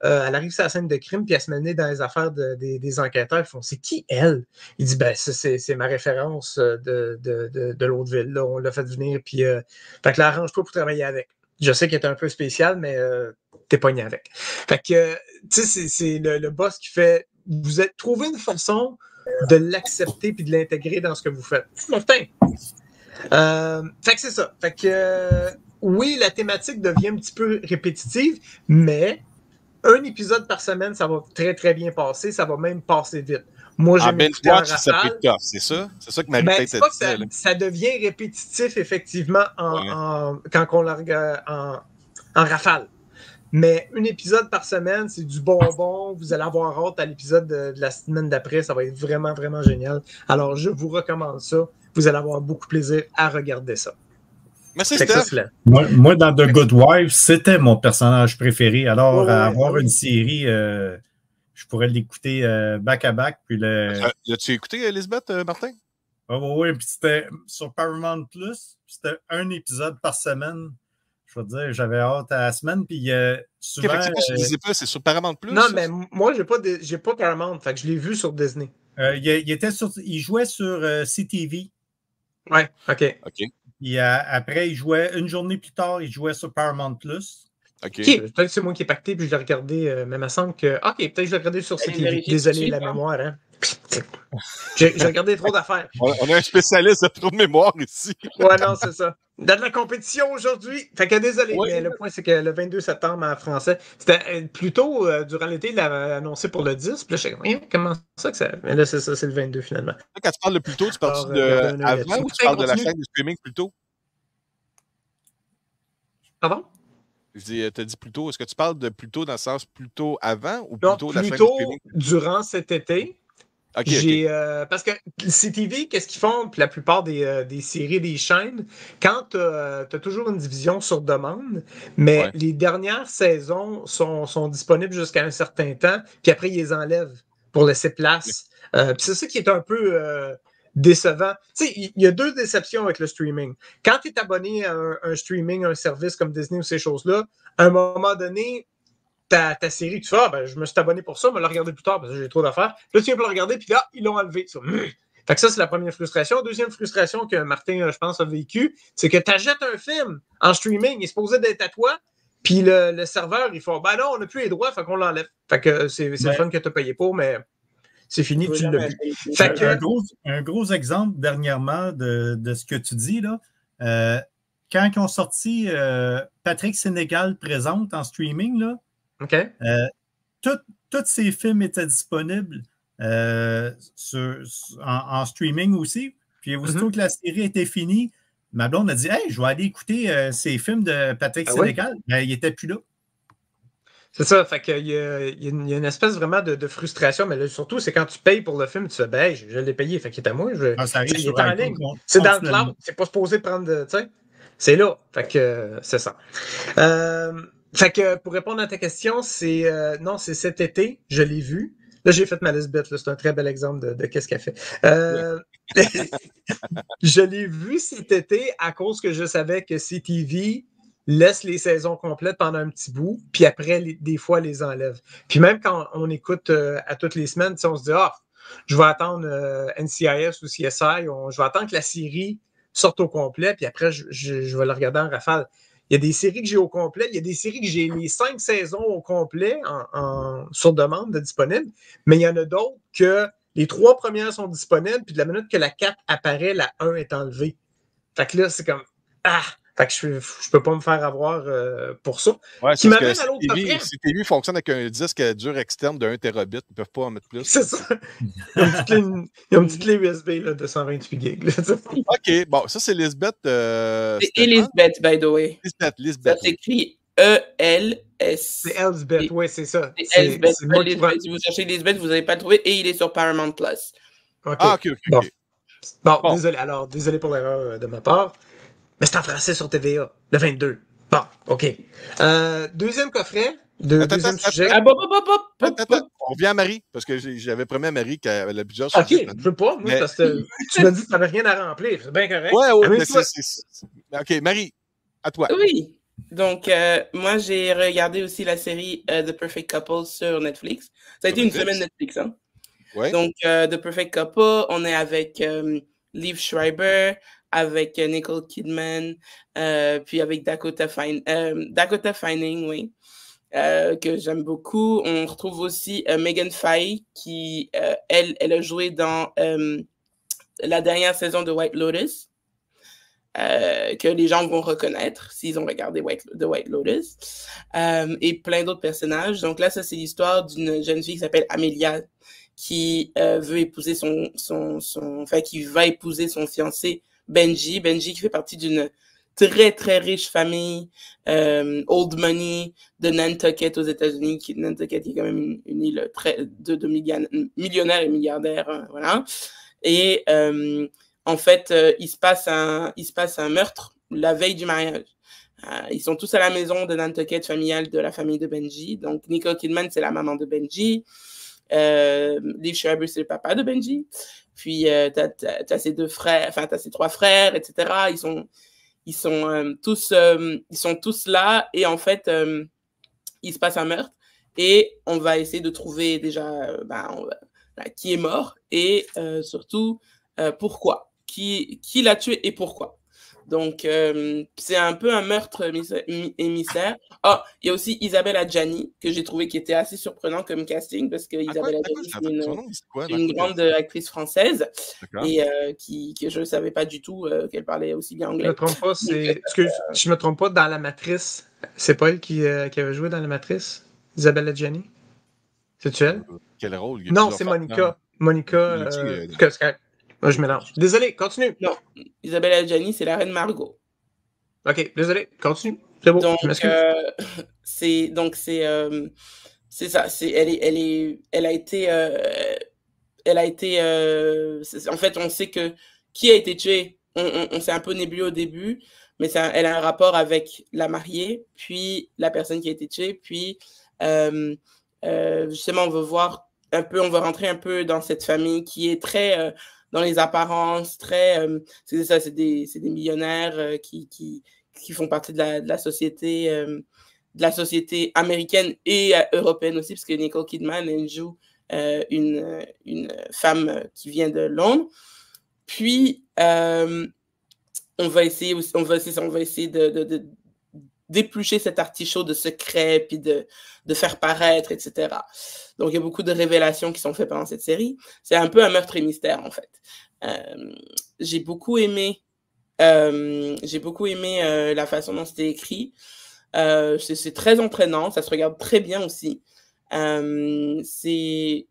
elle arrive sur la scène de crime, puis elle se met dans les affaires des enquêteurs. Ils font, c'est qui elle? Il dit, c'est ma référence de l'autre ville. Là. On l'a fait venir, puis fait que là, arrange-toi pour travailler avec. Je sais qu'elle est un peu spéciale, mais t'es pogné avec. Fait que, tu sais, c'est le boss qui fait, vous êtes trouvé une façon de l'accepter puis de l'intégrer dans ce que vous faites. Fait que c'est ça. Fait que, oui, la thématique devient un petit peu répétitive, mais un épisode par semaine, ça va très, très bien passer. Ça va même passer vite. Moi, j'aime écouter en rafale. C'est ça? C'est ça que Marie-Tête a dit. Ça devient répétitif, effectivement, quand on la regarde en rafale. Mais un épisode par semaine, c'est du bonbon. Vous allez avoir hâte à l'épisode de la semaine d'après. Ça va être vraiment, vraiment génial. Alors, je vous recommande ça. Vous allez avoir beaucoup de plaisir à regarder ça. Merci, Steph. Moi, dans The Good Wife, c'était mon personnage préféré. Alors, avoir une série je pourrais l'écouter back-à-back. Puis L'as-tu écouté, Elisabeth, Martin? Oui, puis c'était sur Paramount+, c'était un épisode par semaine. Je veux dire, j'avais hâte à la semaine, puis souvent... Okay, c'est sur Disney+, c'est sur Paramount+. Non, mais moi, j'ai pas Paramount, fait que je l'ai vu sur Disney. Il jouait sur CTV. Ouais, OK. Puis après, il jouait, une journée plus tard, il jouait sur Paramount+. OK. Peut-être que c'est moi qui ai pacté, puis je l'ai regardé, mais il me semble que... OK, peut-être que je l'ai regardé sur CTV. Désolé, la mémoire, hein. J'ai regardé trop d'affaires. On a un spécialiste de trop de mémoire ici. Ouais, non, c'est ça. Dans de la compétition aujourd'hui. Fait que désolé, mais le point, c'est que le 22 septembre en français, c'était plus tôt, durant l'été, il l'avait annoncé pour le 10. Puis là, je suis comment ça que ça. Mais là, c'est ça, c'est le 22 finalement. Quand tu parles de plus tôt, tu parles de avant ou tu parles de la chaîne de streaming plus tôt? Pardon? Je dis, t'as dit plus tôt. Est-ce que tu parles de plus tôt dans le sens plus tôt avant ou plus tôt de la chaîne de streaming? Durant cet été. Okay. Parce que CTV, qu'est-ce qu'ils font? Puis la plupart des séries, des chaînes, quand tu as toujours une division sur demande, mais les dernières saisons sont disponibles jusqu'à un certain temps, puis après, ils les enlèvent pour laisser place. Puis c'est ça qui est un peu décevant. Tu sais, il y a deux déceptions avec le streaming. Quand tu es abonné à un streaming, un service comme Disney ou ces choses-là, à un moment donné, ta série, tu fais, je me suis abonné pour ça, mais la regarder plus tard parce que j'ai trop d'affaires. Là, tu viens pour la regarder, puis là, ils l'ont enlevé. Ça. Fait que ça, c'est la première frustration. Deuxième frustration que Martin, je pense, a vécu, c'est que tu achètes un film en streaming, il est supposé d'être à toi, puis le serveur, il fait, non, on n'a plus les droits, fait qu'on l'enlève. Fait que c'est le fun que tu as payé pour, mais c'est fini, tu l'as vu. Un gros exemple dernièrement de ce que tu dis, là, quand ils ont sorti Patrick Sénégal présente en streaming, là, tous ces films étaient disponibles en streaming aussi. Puis aussitôt que la série était finie, ma blonde a dit, hey, je vais aller écouter ces films de Patrick Sénégal. Il n'était plus là. C'est ça, fait qu'il y a une espèce vraiment de frustration, mais là, surtout, c'est quand tu payes pour le film, tu fais, je l'ai payé, fait qu'il est à moi. Ça arrive il est en ligne. C'est dans le cloud, c'est pas supposé prendre, tu sais, c'est là, fait que c'est ça. Fait que pour répondre à ta question, c'est cet été, je l'ai vu. Là, j'ai fait ma Lisbeth, c'est un très bel exemple de qu'est-ce qu'elle fait. Je l'ai vu cet été à cause que je savais que CTV laisse les saisons complètes pendant un petit bout, puis après, des fois, les enlève. Puis même quand on écoute à toutes les semaines, on se dit, je vais attendre NCIS ou CSI, je vais attendre que la série sorte au complet, puis après, je vais la regarder en rafale. Il y a des séries que j'ai au complet. Il y a des séries que j'ai les 5 saisons au complet sur demande de disponibles. Mais il y en a d'autres que les 3 premières sont disponibles, puis de la minute que la 4 apparaît, la 1 est enlevée. Fait que là, c'est comme Fait que je peux pas me faire avoir pour ça. Ouais, qui m'amène à l'autre coffret. CTV fonctionne avec un disque dur externe de 1 Tb. Ils ne peuvent pas en mettre plus. C'est ça. Il y a une petite clé USB là, de 128 gigs. OK. Bon, ça, c'est Lisbeth. C'est Elisabeth, by the way. Lisbeth. Ça s'écrit E-L-S. C'est Elsbeth, oui, c'est ça. C'est Elsbeth. Si vous cherchez Lisbeth, vous n'allez pas le trouver. Et il est sur Paramount+. Okay. Ah, OK. Bon, désolé. Alors, désolé pour l'erreur de ma part. Mais c'est en français sur TVA, le 22. Bon, OK. Deuxième coffret, deuxième sujet. On revient à Marie, parce que j'avais promis à Marie qu'elle a plusieurs sujets. OK, je veux pas, moi, parce que tu m'as dit que tu n'avais rien à remplir. C'est bien correct. Ouais, mais c'est... OK, Marie, à toi. Oui. Donc, moi, j'ai regardé aussi la série The Perfect Couple sur Netflix. Ça a été une semaine Netflix, hein? Ouais. Donc, The Perfect Couple, on est avec Liev Schreiber, avec Nicole Kidman, puis avec Dakota Fanning, oui, que j'aime beaucoup. On retrouve aussi Megan Fahy, qui, elle a joué dans la dernière saison de White Lotus, que les gens vont reconnaître s'ils ont regardé The White Lotus, et plein d'autres personnages. Donc là, ça, c'est l'histoire d'une jeune fille qui s'appelle Amelia, qui veut épouser qui va épouser son fiancé Benji qui fait partie d'une très, très riche famille, old money, de Nantucket aux États-Unis. Nantucket qui est quand même une île de millionnaires et milliardaires, hein, voilà. Et en fait, il se passe un meurtre la veille du mariage. Ils sont tous à la maison de Nantucket familiale de la famille de Benji. Donc, Nicole Kidman, c'est la maman de Benji. Liv Schreiber, c'est le papa de Benji. Puis, t'as ses deux frères, enfin, t'as ses trois frères, etc. Ils sont tous là. Et en fait, il se passe un meurtre. Et on va essayer de trouver déjà qui est mort et surtout pourquoi. Qui l'a tué et pourquoi. Donc, c'est un peu un meurtre émissaire. Ah, il y a aussi Isabelle Adjani, que j'ai trouvé qui était assez surprenant comme casting, parce que Isabelle Adjani, c'est une grande actrice française et que je ne savais pas du tout qu'elle parlait aussi bien anglais. Je me trompe pas, je me trompe pas, dans La Matrice, c'est pas elle qui avait joué dans La Matrice? Isabelle Adjani? C'est-tu elle? Quel rôle? Non, c'est Monica. Monica, je mélange. Désolé, continue. Non, Isabelle Adjani, c'est la reine Margot. Ok, désolé, continue. C'est bon, donc, je m'excuse. C'est ça. Elle a été. En fait, on sait que qui a été tué. On s'est un peu nébuleux au début, mais elle a un rapport avec la mariée, puis la personne qui a été tuée, puis justement, on va rentrer un peu dans cette famille qui est très dans les apparences, très. C'est des millionnaires qui font partie de la société américaine et européenne aussi, parce que Nicole Kidman, elle joue une femme qui vient de Londres. Puis, on va essayer de d'éplucher cet artichaut de secrets, puis de faire paraître, etc. Donc, il y a beaucoup de révélations qui sont faites pendant cette série. C'est un peu un meurtre et mystère, en fait. J'ai beaucoup aimé la façon dont c'était écrit. C'est très entraînant, ça se regarde très bien aussi. C'est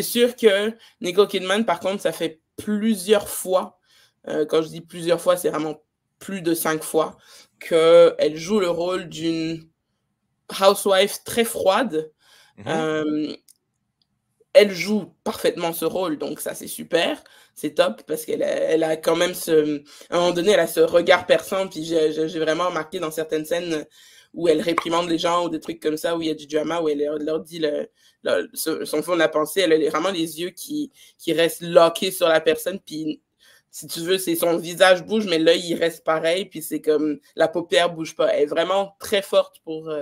sûr que Nicole Kidman, par contre, ça fait plusieurs fois, quand je dis plusieurs fois, c'est vraiment plus de 5 fois, qu'elle joue le rôle d'une housewife très froide. Elle joue parfaitement ce rôle, donc ça, c'est super. C'est top, parce qu'elle a quand même à un moment donné, elle a ce regard perçant, puis j'ai vraiment remarqué dans certaines scènes où elle réprimande les gens ou des trucs comme ça, où il y a du drama, où elle leur dit son fond de la pensée, elle a vraiment les yeux qui restent lockés sur la personne, puis si tu veux, c'est son visage bouge, mais l'œil, il reste pareil, puis c'est comme la paupière bouge pas. Elle est vraiment très forte pour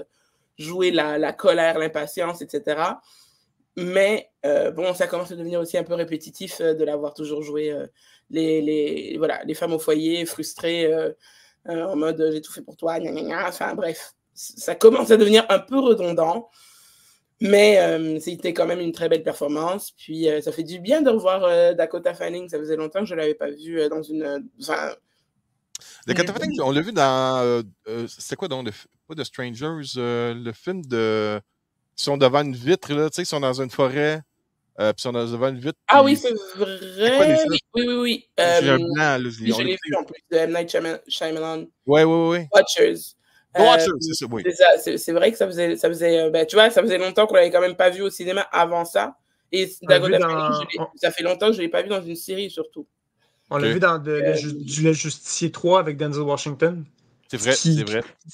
jouer la colère, l'impatience, etc. Mais bon, ça commence à devenir aussi un peu répétitif de l'avoir toujours joué les femmes au foyer frustrées en mode j'ai tout fait pour toi, gna, gna, gna. Enfin bref, ça commence à devenir un peu redondant, mais c'était quand même une très belle performance. Puis ça fait du bien de revoir Dakota Fanning, ça faisait longtemps que je ne l'avais pas vue dans une... Dakota Fanning, on l'a vu dans... c'était quoi donc? Pas de Strangers, le film de... Ils sont devant une vitre, là, tu sais, ils sont dans une forêt, puis ils sont devant une vitre. Ah oui, c'est vrai. Oui. J'ai un blanc, là. Je l'ai vu en plus de M. Night Shyamalan. Oui. Watchers. Watchers, c'est ça, oui. C'est vrai que ça faisait tu vois, ça faisait longtemps qu'on l'avait quand même pas vu au cinéma avant ça. Et Dakota Fanning, ça fait longtemps que je ne l'ai pas vu dans une série, surtout. On l'a vu dans Le Justicier 3 avec Denzel Washington. C'est vrai.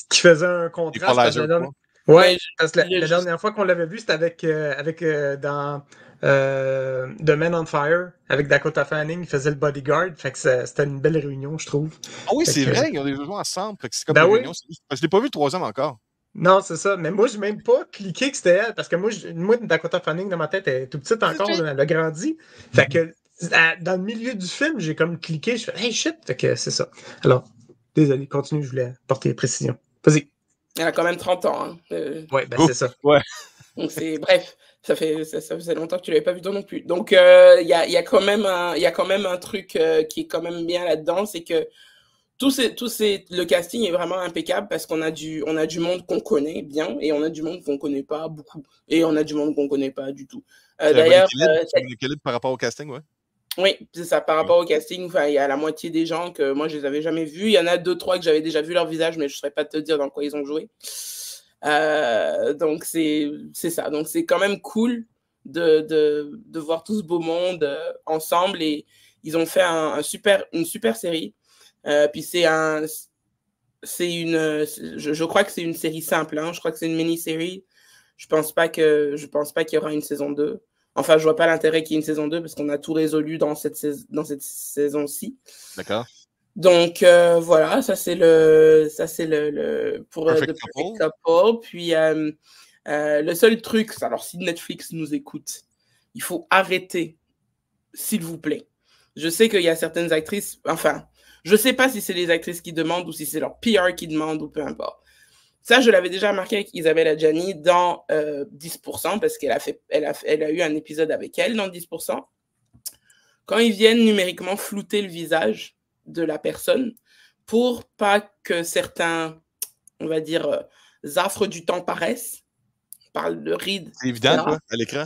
Qui faisait un contraste. Ouais, parce que la dernière fois qu'on l'avait vu, c'était dans The Man on Fire, avec Dakota Fanning, il faisait le bodyguard. Fait que c'était une belle réunion, je trouve. Ah oui, c'est vrai, ils ont des joueurs ensemble. Fait que c'est comme une réunion. Je ne l'ai pas vu le 3e encore. Non, c'est ça. Mais moi, je n'ai même pas cliqué que c'était elle, parce que moi, Dakota Fanning, dans ma tête, elle est tout petite encore, elle a grandi. Fait que dans le milieu du film, j'ai comme cliqué, je fais « Hey, shit! » Fait que c'est ça. Alors, désolé, continue, je voulais apporter précision. Vas-y. Elle a quand même 30 ans. Hein. Ouais, c'est ça. Ouais. Donc, bref, ça faisait longtemps que tu ne l'avais pas vu toi non plus. Donc, il y a quand même un truc qui est quand même bien là-dedans, c'est que le casting est vraiment impeccable parce qu'on a du monde qu'on connaît bien et on a du monde qu'on ne connaît pas beaucoup. Et on a du monde qu'on ne connaît pas du tout. D'ailleurs, l'équilibre par rapport au casting, ouais. Oui, c'est ça. Par rapport au casting, il y a la moitié des gens que moi, je les avais jamais vus. Il y en a 2-3 que j'avais déjà vu leur visage, mais je ne saurais pas te dire dans quoi ils ont joué. Donc, c'est ça. Donc, c'est quand même cool de voir tout ce beau monde ensemble. Et ils ont fait une super série. Puis, je crois que c'est une série simple. Hein. Je crois que c'est une mini-série. je pense pas qu'il y aura une saison 2. Enfin, je vois pas l'intérêt qu'il y ait une saison 2 parce qu'on a tout résolu dans cette saison-ci. D'accord. Donc, voilà, ça c'est le pour The Perfect Couple. Puis, le seul truc, alors si Netflix nous écoute, il faut arrêter, s'il vous plaît. Je sais qu'il y a certaines actrices, enfin, je sais pas si c'est les actrices qui demandent ou si c'est leur PR qui demande ou peu importe. Ça, je l'avais déjà remarqué avec Isabelle Adjani dans 10% parce qu'elle a eu un épisode avec elle dans 10%. Quand ils viennent numériquement flouter le visage de la personne pour pas que certains, on va dire, affres du temps paraissent. On parle de rides. C'est évident, quoi, à l'écran?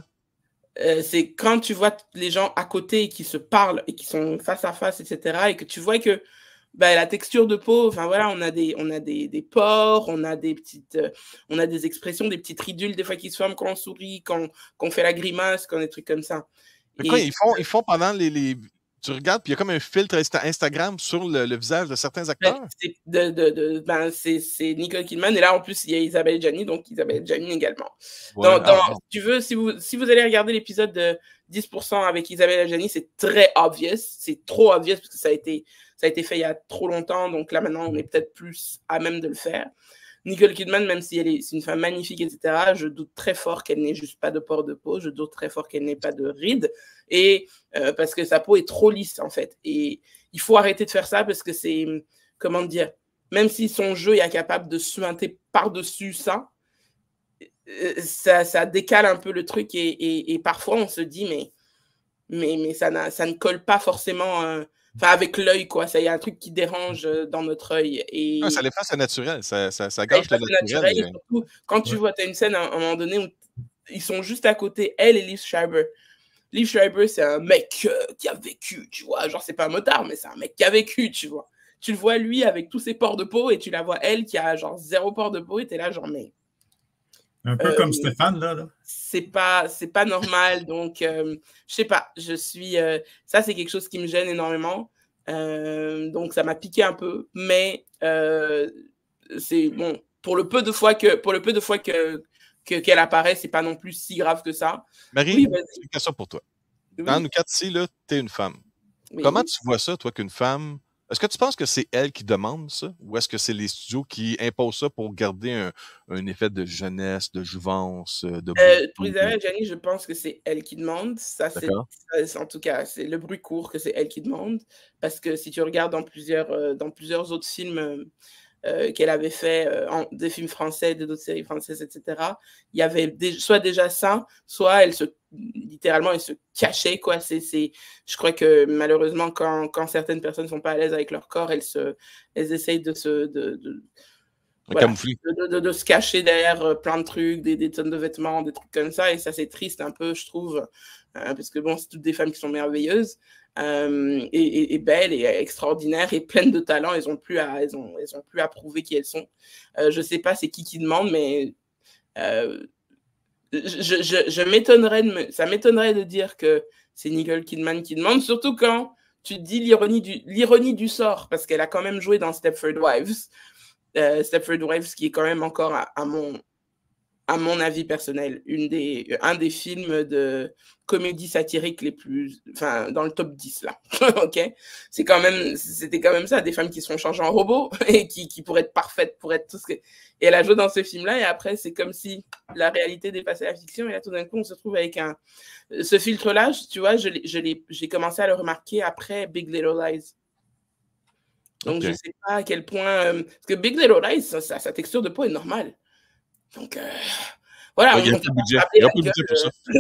C'est quand tu vois les gens à côté qui se parlent et qui sont face à face, etc., et que tu vois que la texture de peau, enfin voilà, on a des pores, on a des expressions, des petites ridules des fois qui se forment quand on sourit, quand on fait la grimace, quand des trucs comme ça. Mais quoi, ils font pendant les... Tu regardes, puis il y a comme un filtre Instagram sur le visage de certains acteurs. C'est Nicole Kidman, et là en plus il y a Isabelle Adjani, donc Isabelle Adjani également. Ouais, si tu veux, si vous allez regarder l'épisode de 10% avec Isabelle Adjani, c'est très obvious, c'est trop obvious parce que ça a été fait il y a trop longtemps, donc là maintenant on est peut-être plus à même de le faire. Nicole Kidman, même si c'est une femme magnifique, etc., je doute très fort qu'elle n'ait juste pas de pores de peau, je doute très fort qu'elle n'ait pas de rides, et parce que sa peau est trop lisse, en fait. Et il faut arrêter de faire ça parce que c'est, comment dire, même si son jeu est capable de suinter par-dessus ça, ça décale un peu le truc, et parfois on se dit, mais ça ne colle pas forcément... Enfin, avec l'œil, quoi. Il y a un truc qui dérange dans notre œil. Et... Non, ça l'efface naturel. Ça gâche le naturel. Et surtout, quand tu vois, tu as une scène à un moment donné où ils sont juste à côté, elle et Liev Schreiber. Liev Schreiber, c'est un mec qui a vécu, tu vois. Genre, c'est pas un motard, mais c'est un mec qui a vécu, tu vois. Tu le vois, lui, avec tous ses pores de peau, et tu la vois, elle, qui a genre 0 pores de peau, et t'es là, genre, mais... Un peu comme Stéphane, là. C'est pas normal, donc je sais pas, ça c'est quelque chose qui me gêne énormément, donc ça m'a piqué un peu, mais c'est bon, pour le peu de fois qu'elle apparaît, c'est pas non plus si grave que ça. Marie, oui, j'ai une question pour toi. Dans nous quatre ici, là, t'es une femme. Oui. Comment tu vois ça, toi, qu'une femme... Est-ce que tu penses que c'est elle qui demande ça, ou est-ce que c'est les studios qui imposent ça pour garder un effet de jeunesse, de jouvence, pour Isabelle Adjani, je pense que c'est elle qui demande. Ça, en tout cas, c'est le bruit court que c'est elle qui demande. Parce que si tu regardes dans plusieurs autres films qu'elle avait fait, des films français, d'autres séries françaises, etc., il y avait soit déjà ça, soit littéralement, elle se cachait, quoi. Je crois que malheureusement, quand certaines personnes ne sont pas à l'aise avec leur corps, elles essayent de se cacher derrière plein de trucs, des tonnes de vêtements, des trucs comme ça, et ça, c'est triste un peu, je trouve, parce que bon, c'est toutes des femmes qui sont merveilleuses, et belles, et extraordinaires, et pleines de talent. Elles ont plus à prouver qui elles sont. Je sais pas c'est qui demande, mais ça m'étonnerait de dire que c'est Nicole Kidman qui demande, surtout quand tu te dis l'ironie du sort, parce qu'elle a quand même joué dans Stepford Wives. Stepford Wives, qui est quand même encore, à mon avis personnel, un des films de comédie satirique les plus... Enfin, dans le top 10, là. OK? C'était quand même ça, des femmes qui se font changer en robots et qui pourraient être parfaites, pour être tout ce que... Et elle a joué dans ce film-là, et après, c'est comme si la réalité dépassait la fiction, et là, tout d'un coup, on se trouve avec ce filtre-là, tu vois, j'ai commencé à le remarquer après Big Little Lies. Donc, je ne sais pas à quel point... parce que Big Little Lies, sa texture de peau est normale. Donc, voilà. Il y a un peu de budget pour ça. Tu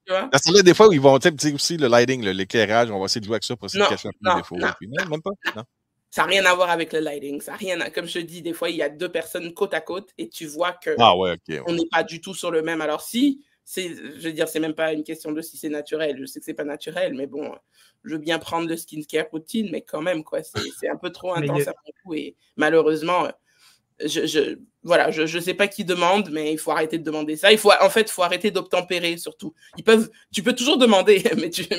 vois? Parce que là, des fois, où ils vont, tu sais, aussi le lighting, l'éclairage, on va essayer de jouer avec ça pour essayer de cacher un peu les défauts. Non, même pas. Non. Ça n'a rien à voir avec le lighting. Comme je te dis, des fois, il y a deux personnes côte à côte et tu vois que on n'est pas du tout sur le même. Alors, je veux dire, c'est même pas une question de si c'est naturel. Je sais que c'est pas naturel, mais bon, je veux bien prendre le skincare routine, mais quand même, quoi, c'est un peu trop intense à mon goût, et malheureusement, je sais pas qui demande, mais il faut arrêter de demander ça. Il faut arrêter d'obtempérer, surtout. Tu peux toujours demander,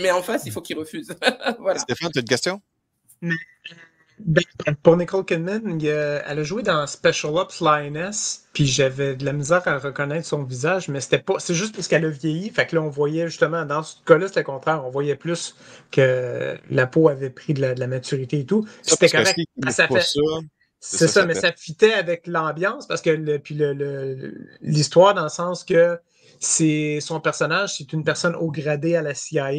mais en face, il faut qu'ils refusent. Voilà. Stéphane, tu as une question? Mais Ben, pour Nicole Kidman, elle a joué dans Special Ops Lioness, puis j'avais de la misère à reconnaître son visage, mais c'était pas. C'est juste parce qu'elle a vieilli, fait que là, on voyait justement, dans ce cas-là, c'était le contraire, on voyait plus que la peau avait pris de la maturité et tout. Puis Ça, c'était parce que correct. s'il Ah, n'est ça pas fait. ça, C'est ça, ça mais fait. ça fitait avec l'ambiance parce que l'histoire dans le sens que c'est son personnage, c'est une personne haut gradée à la CIA.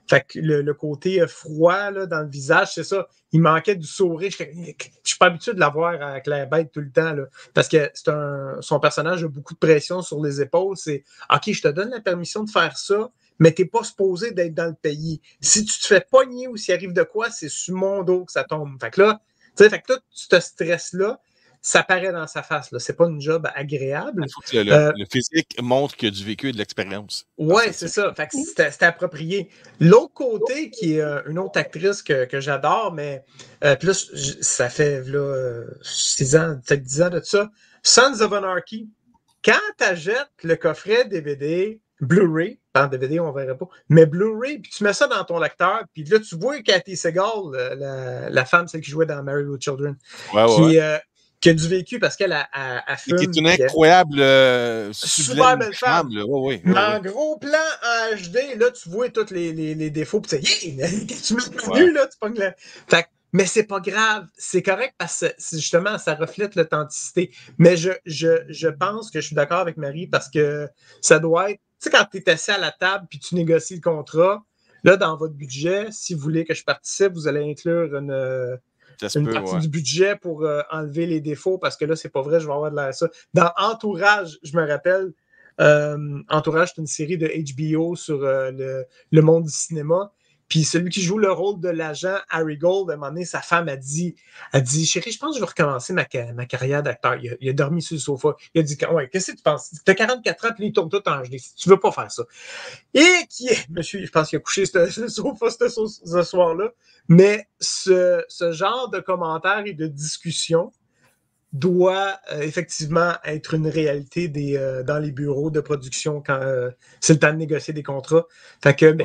Fait que le côté froid là, dans le visage, c'est ça. Il manquait du sourire. Je suis pas habitué de l'avoir avec la bête tout le temps. Là, parce que son personnage a beaucoup de pression sur les épaules. C'est OK, je te donne la permission de faire ça, mais t'es pas supposé d'être dans le pays. Si tu te fais pogner ou s'il arrive de quoi, c'est sur mon dos que ça tombe. Fait que là, tu sais, fait que tout ce stress-là, ça paraît dans sa face. C'est pas une job agréable. Il faut que le physique montre qu'il y a du vécu et de l'expérience. Ouais, c'est ça. Fait que c'était approprié. L'autre côté, qui est une autre actrice que j'adore, mais plus ça fait là, 6 ans, peut-être 10 ans de ça. Sons of Anarchy. Quand t'achètes le coffret DVD, Blu-ray, pas en DVD, on verrait pas, mais Blu-ray, puis tu mets ça dans ton lecteur, puis là, tu vois Cathy Segal, la femme, celle qui jouait dans Married with Children, qui a du vécu parce qu'elle a fume. Qui est une incroyable, super belle femme. Oui. En gros plan en HD, là, tu vois tous les défauts, puis tu mets le menu, là, tu pognes le... Fait mais c'est pas grave, c'est correct parce que justement, ça reflète l'authenticité. Mais je pense que je suis d'accord avec Marie parce que ça doit être, tu sais, quand tu es assis à la table puis tu négocies le contrat, là, dans votre budget, si vous voulez que je participe, vous allez inclure une partie du budget pour enlever les défauts parce que là, c'est pas vrai, je vais avoir de l'air ça. Dans Entourage, je me rappelle, Entourage, c'est une série de HBO sur le monde du cinéma. Puis celui qui joue le rôle de l'agent Harry Gold, à un moment donné, sa femme a dit chérie, je pense que je vais recommencer ma carrière d'acteur. Il a dormi sur le sofa. Il a dit ouais, qu'est-ce que tu penses? Tu as 44 ans, puis il tourne tout en gelé. Tu veux pas faire ça. Et monsieur, je pense qu'il a couché sur le sofa ce soir-là. Mais ce genre de commentaires et de discussions doit effectivement être une réalité dans les bureaux de production quand c'est le temps de négocier des contrats. Fait que,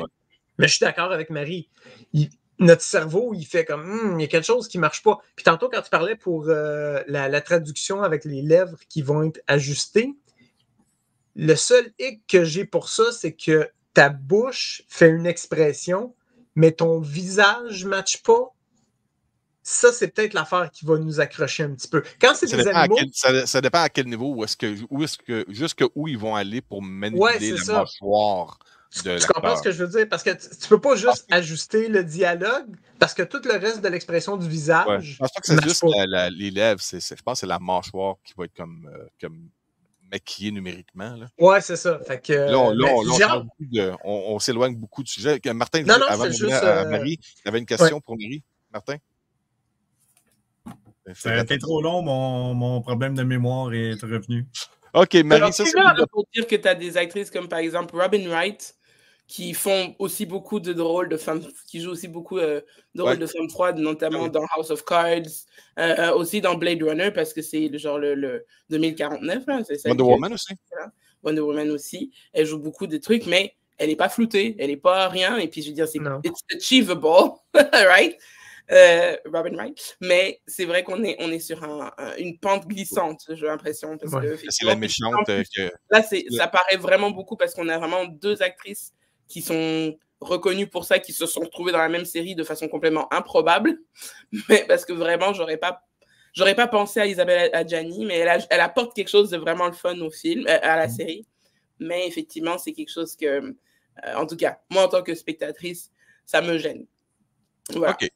mais je suis d'accord avec Marie. Notre cerveau, il fait comme il y a quelque chose qui ne marche pas. Puis tantôt, quand tu parlais pour la traduction avec les lèvres qui vont être ajustées, le seul hic que j'ai pour ça, c'est que ta bouche fait une expression, mais ton visage ne matche pas. Ça, c'est peut-être l'affaire qui va nous accrocher un petit peu. Quand c'est des animaux... Ça dépend à quel niveau, jusqu'où ils vont aller pour manipuler la mâchoire. Tu comprends ce que je veux dire? Parce que tu peux pas juste ajuster le dialogue, parce que tout le reste de l'expression du visage. Ouais. Je pense pas que c'est juste les lèvres, je pense que c'est la mâchoire qui va être comme maquillée numériquement. Là. Ouais, c'est ça. Fait que, on s'éloigne beaucoup du sujet. Martin, avant de juste, Marie, tu avais une question pour Marie? Martin? Ça a été trop long, mon problème de mémoire est revenu. OK, Marie, ça c'est pour dire que tu as des actrices comme par exemple Robin Wright qui font aussi beaucoup de rôles de femmes, qui jouent aussi beaucoup de rôles de femmes froides, notamment dans House of Cards, aussi dans Blade Runner, parce que c'est le 2049. Hein, Wonder Woman aussi. Wonder Woman aussi. Elle joue beaucoup de trucs, mais elle n'est pas floutée, elle n'est pas rien. Et puis, je veux dire, it's achievable, right? Robin Wright, mais c'est vrai qu'on est sur une pente glissante, j'ai l'impression. Parce que, c'est la méchante. Là, ça paraît vraiment beaucoup parce qu'on a vraiment deux actrices qui sont reconnues pour ça, qui se sont retrouvées dans la même série de façon complètement improbable, mais parce que vraiment, j'aurais pas pensé à Isabelle Adjani, mais elle apporte quelque chose de vraiment le fun au film, à la série. Mais effectivement, c'est quelque chose que, en tout cas, moi, en tant que spectatrice, ça me gêne. Voilà. OK.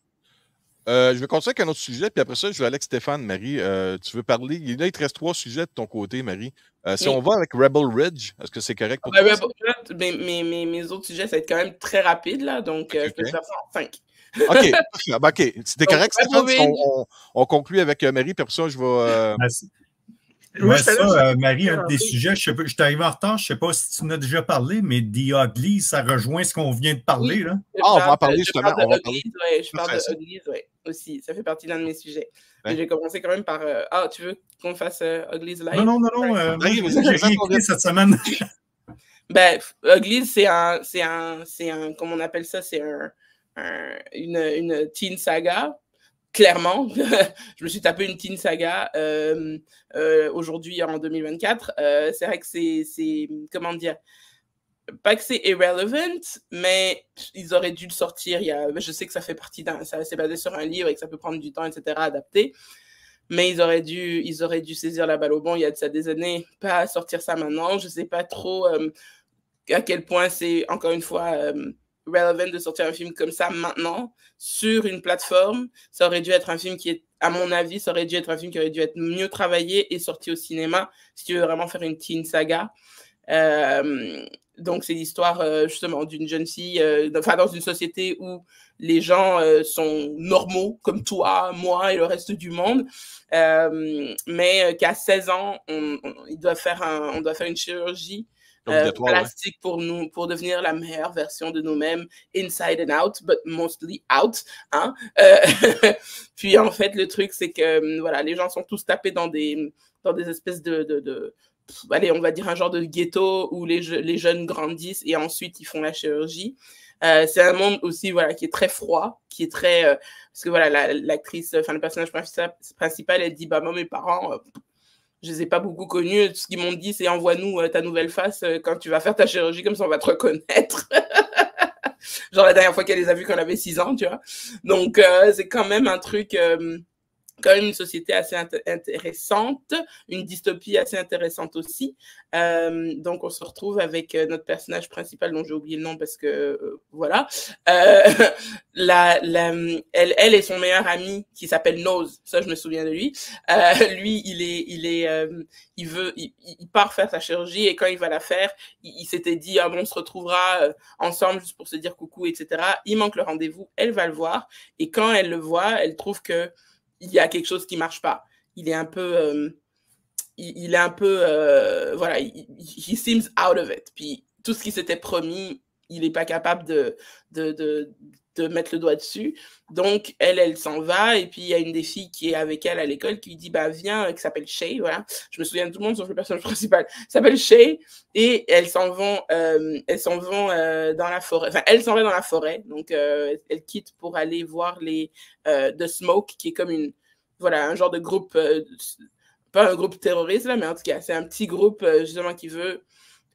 Je vais continuer avec un autre sujet, puis après ça, je vais aller avec Stéphane. Marie, tu veux parler? Là, il te reste 3 sujets de ton côté, Marie. Si on va avec Rebel Ridge, est-ce que c'est correct pour toi? Mes autres sujets, ça va être quand même très rapide, là, donc je peux faire ça en 5. OK. C'était correct, Stéphane? On conclut avec Marie, puis après ça, je vais... Marie, un des sujets, je suis arrivé en retard, je ne sais pas si tu en as déjà parlé, mais The Ugly, ça rejoint ce qu'on vient de parler. Là. On va en parler justement. Je parle de Ugly, aussi. Ça fait partie d'un de mes sujets. Mais j'ai commencé quand même par tu veux qu'on fasse Ugly live? Non. J'ai rien écouté cette semaine. Ugly, c'est un. Comment on appelle ça? C'est une teen saga. clairement. Je me suis tapé une teen saga aujourd'hui en 2024. C'est vrai que c'est comment dire, pas que c'est irrelevant, mais ils auraient dû le sortir. Je sais que ça fait partie ça c'est basé sur un livre et que ça peut prendre du temps, etc. à adapter. Mais ils auraient dû saisir la balle au bon il y a de ça des années, pas sortir ça maintenant. Je sais pas trop à quel point c'est, encore une fois, relevant de sortir un film comme ça maintenant sur une plateforme. Ça aurait dû être un film qui est, à mon avis, ça aurait dû être un film qui aurait dû être mieux travaillé et sorti au cinéma si tu veux vraiment faire une teen saga. Donc c'est l'histoire justement d'une jeune fille, dans une société où les gens sont normaux comme toi, moi et le reste du monde, mais qu'à 16 ans, on doit faire une chirurgie plastique pour devenir la meilleure version de nous-mêmes, inside and out, but mostly out. Hein? Puis en fait, le truc, c'est que voilà, les gens sont tous tapés dans des espèces allez, on va dire un genre de ghetto où les jeunes grandissent et ensuite ils font la chirurgie. C'est un monde aussi voilà, qui est très froid, qui est très... parce que voilà, l'actrice, enfin le personnage principal, elle dit, bah moi mes parents, je les ai pas beaucoup connus, tout ce qu'ils m'ont dit c'est envoie-nous ta nouvelle face quand tu vas faire ta chirurgie, comme ça on va te reconnaître. Genre la dernière fois qu'elle les a vus quand elle avait 6 ans, tu vois. Donc c'est quand même un truc... quand même une société assez intéressante, une dystopie assez intéressante aussi. Donc, on se retrouve avec notre personnage principal, dont j'ai oublié le nom parce que, voilà. Elle et son meilleur ami, qui s'appelle Nose, ça, je me souviens de lui. Lui, il part faire sa chirurgie et quand il va la faire, il s'était dit, ah bon, on se retrouvera ensemble juste pour se dire coucou, etc. Il manque le rendez-vous, elle va le voir et quand elle le voit, elle trouve que il y a quelque chose qui marche pas. Il est un peu, voilà, he seems out of it. Puis tout ce qui s'était promis, il n'est pas capable de mettre le doigt dessus. Donc elle s'en va et puis il y a une des filles qui est avec elle à l'école qui lui dit bah viens, qui s'appelle Shay, voilà. Je me souviens de tout le monde sauf le personnage principal. S'appelle Shay et elles s'en vont dans la forêt. Enfin, elle s'en va dans la forêt. Donc elle quitte pour aller voir The Smoke, qui est comme un genre de groupe, pas un groupe terroriste là, mais en tout cas c'est un petit groupe justement qui veut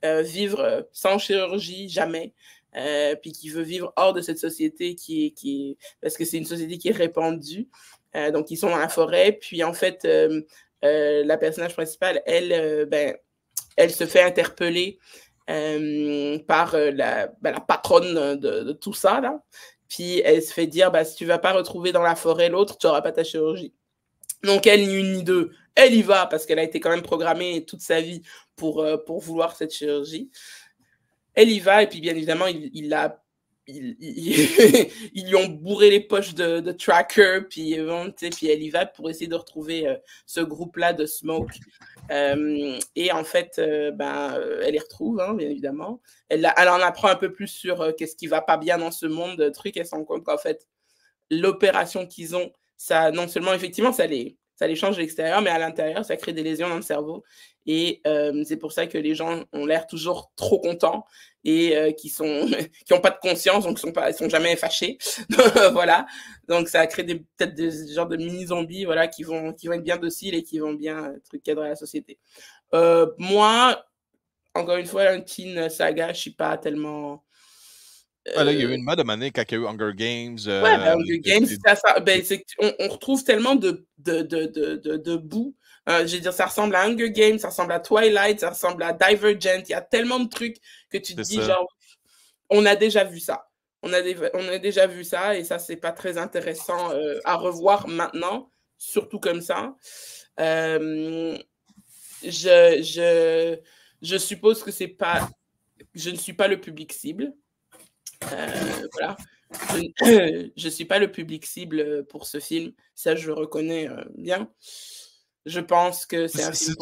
vivre sans chirurgie jamais. Puis qui veut vivre hors de cette société parce que c'est une société qui est répandue. Donc, ils sont dans la forêt. Puis, en fait, la personnage principale, elle se fait interpeller par la patronne de tout ça, là. Puis, elle se fait dire, si tu ne vas pas retrouver dans la forêt l'autre, tu n'auras pas ta chirurgie. Donc, elle, ni une ni deux, elle y va parce qu'elle a été quand même programmée toute sa vie pour vouloir cette chirurgie. Elle y va et puis bien évidemment ils lui ont bourré les poches de tracker puis elle y va pour essayer de retrouver ce groupe-là de Smoke et en fait elle les retrouve hein, bien évidemment. Elle en apprend un peu plus sur qu'est-ce qui va pas bien dans ce monde de trucs. Elle se rend compte qu'en fait l'opération qu'ils ont, ça non seulement effectivement ça les change de l'extérieur, mais à l'intérieur, ça crée des lésions dans le cerveau. Et c'est pour ça que les gens ont l'air toujours trop contents et qui n'ont pas de conscience, donc ils sont jamais fâchés. Voilà. Donc ça crée peut-être des genres de mini-zombies voilà, qui vont être bien dociles et qui vont bien cadrer la société. Moi, encore une fois, un teen saga, je suis pas tellement... là, il y a eu une mode à maner quand il y a eu Hunger Games. Hunger Games, on retrouve tellement de bout. Je veux dire, ça ressemble à Hunger Games, ça ressemble à Twilight, ça ressemble à Divergent. Il y a tellement de trucs que tu te dis, genre, on a déjà vu ça. On a déjà vu ça et ça, c'est pas très intéressant à revoir maintenant, surtout comme ça. Je suppose que je ne suis pas le public cible. Voilà. Je ne suis pas le public cible pour ce film. Ça, je le reconnais bien. Je pense que c'est un film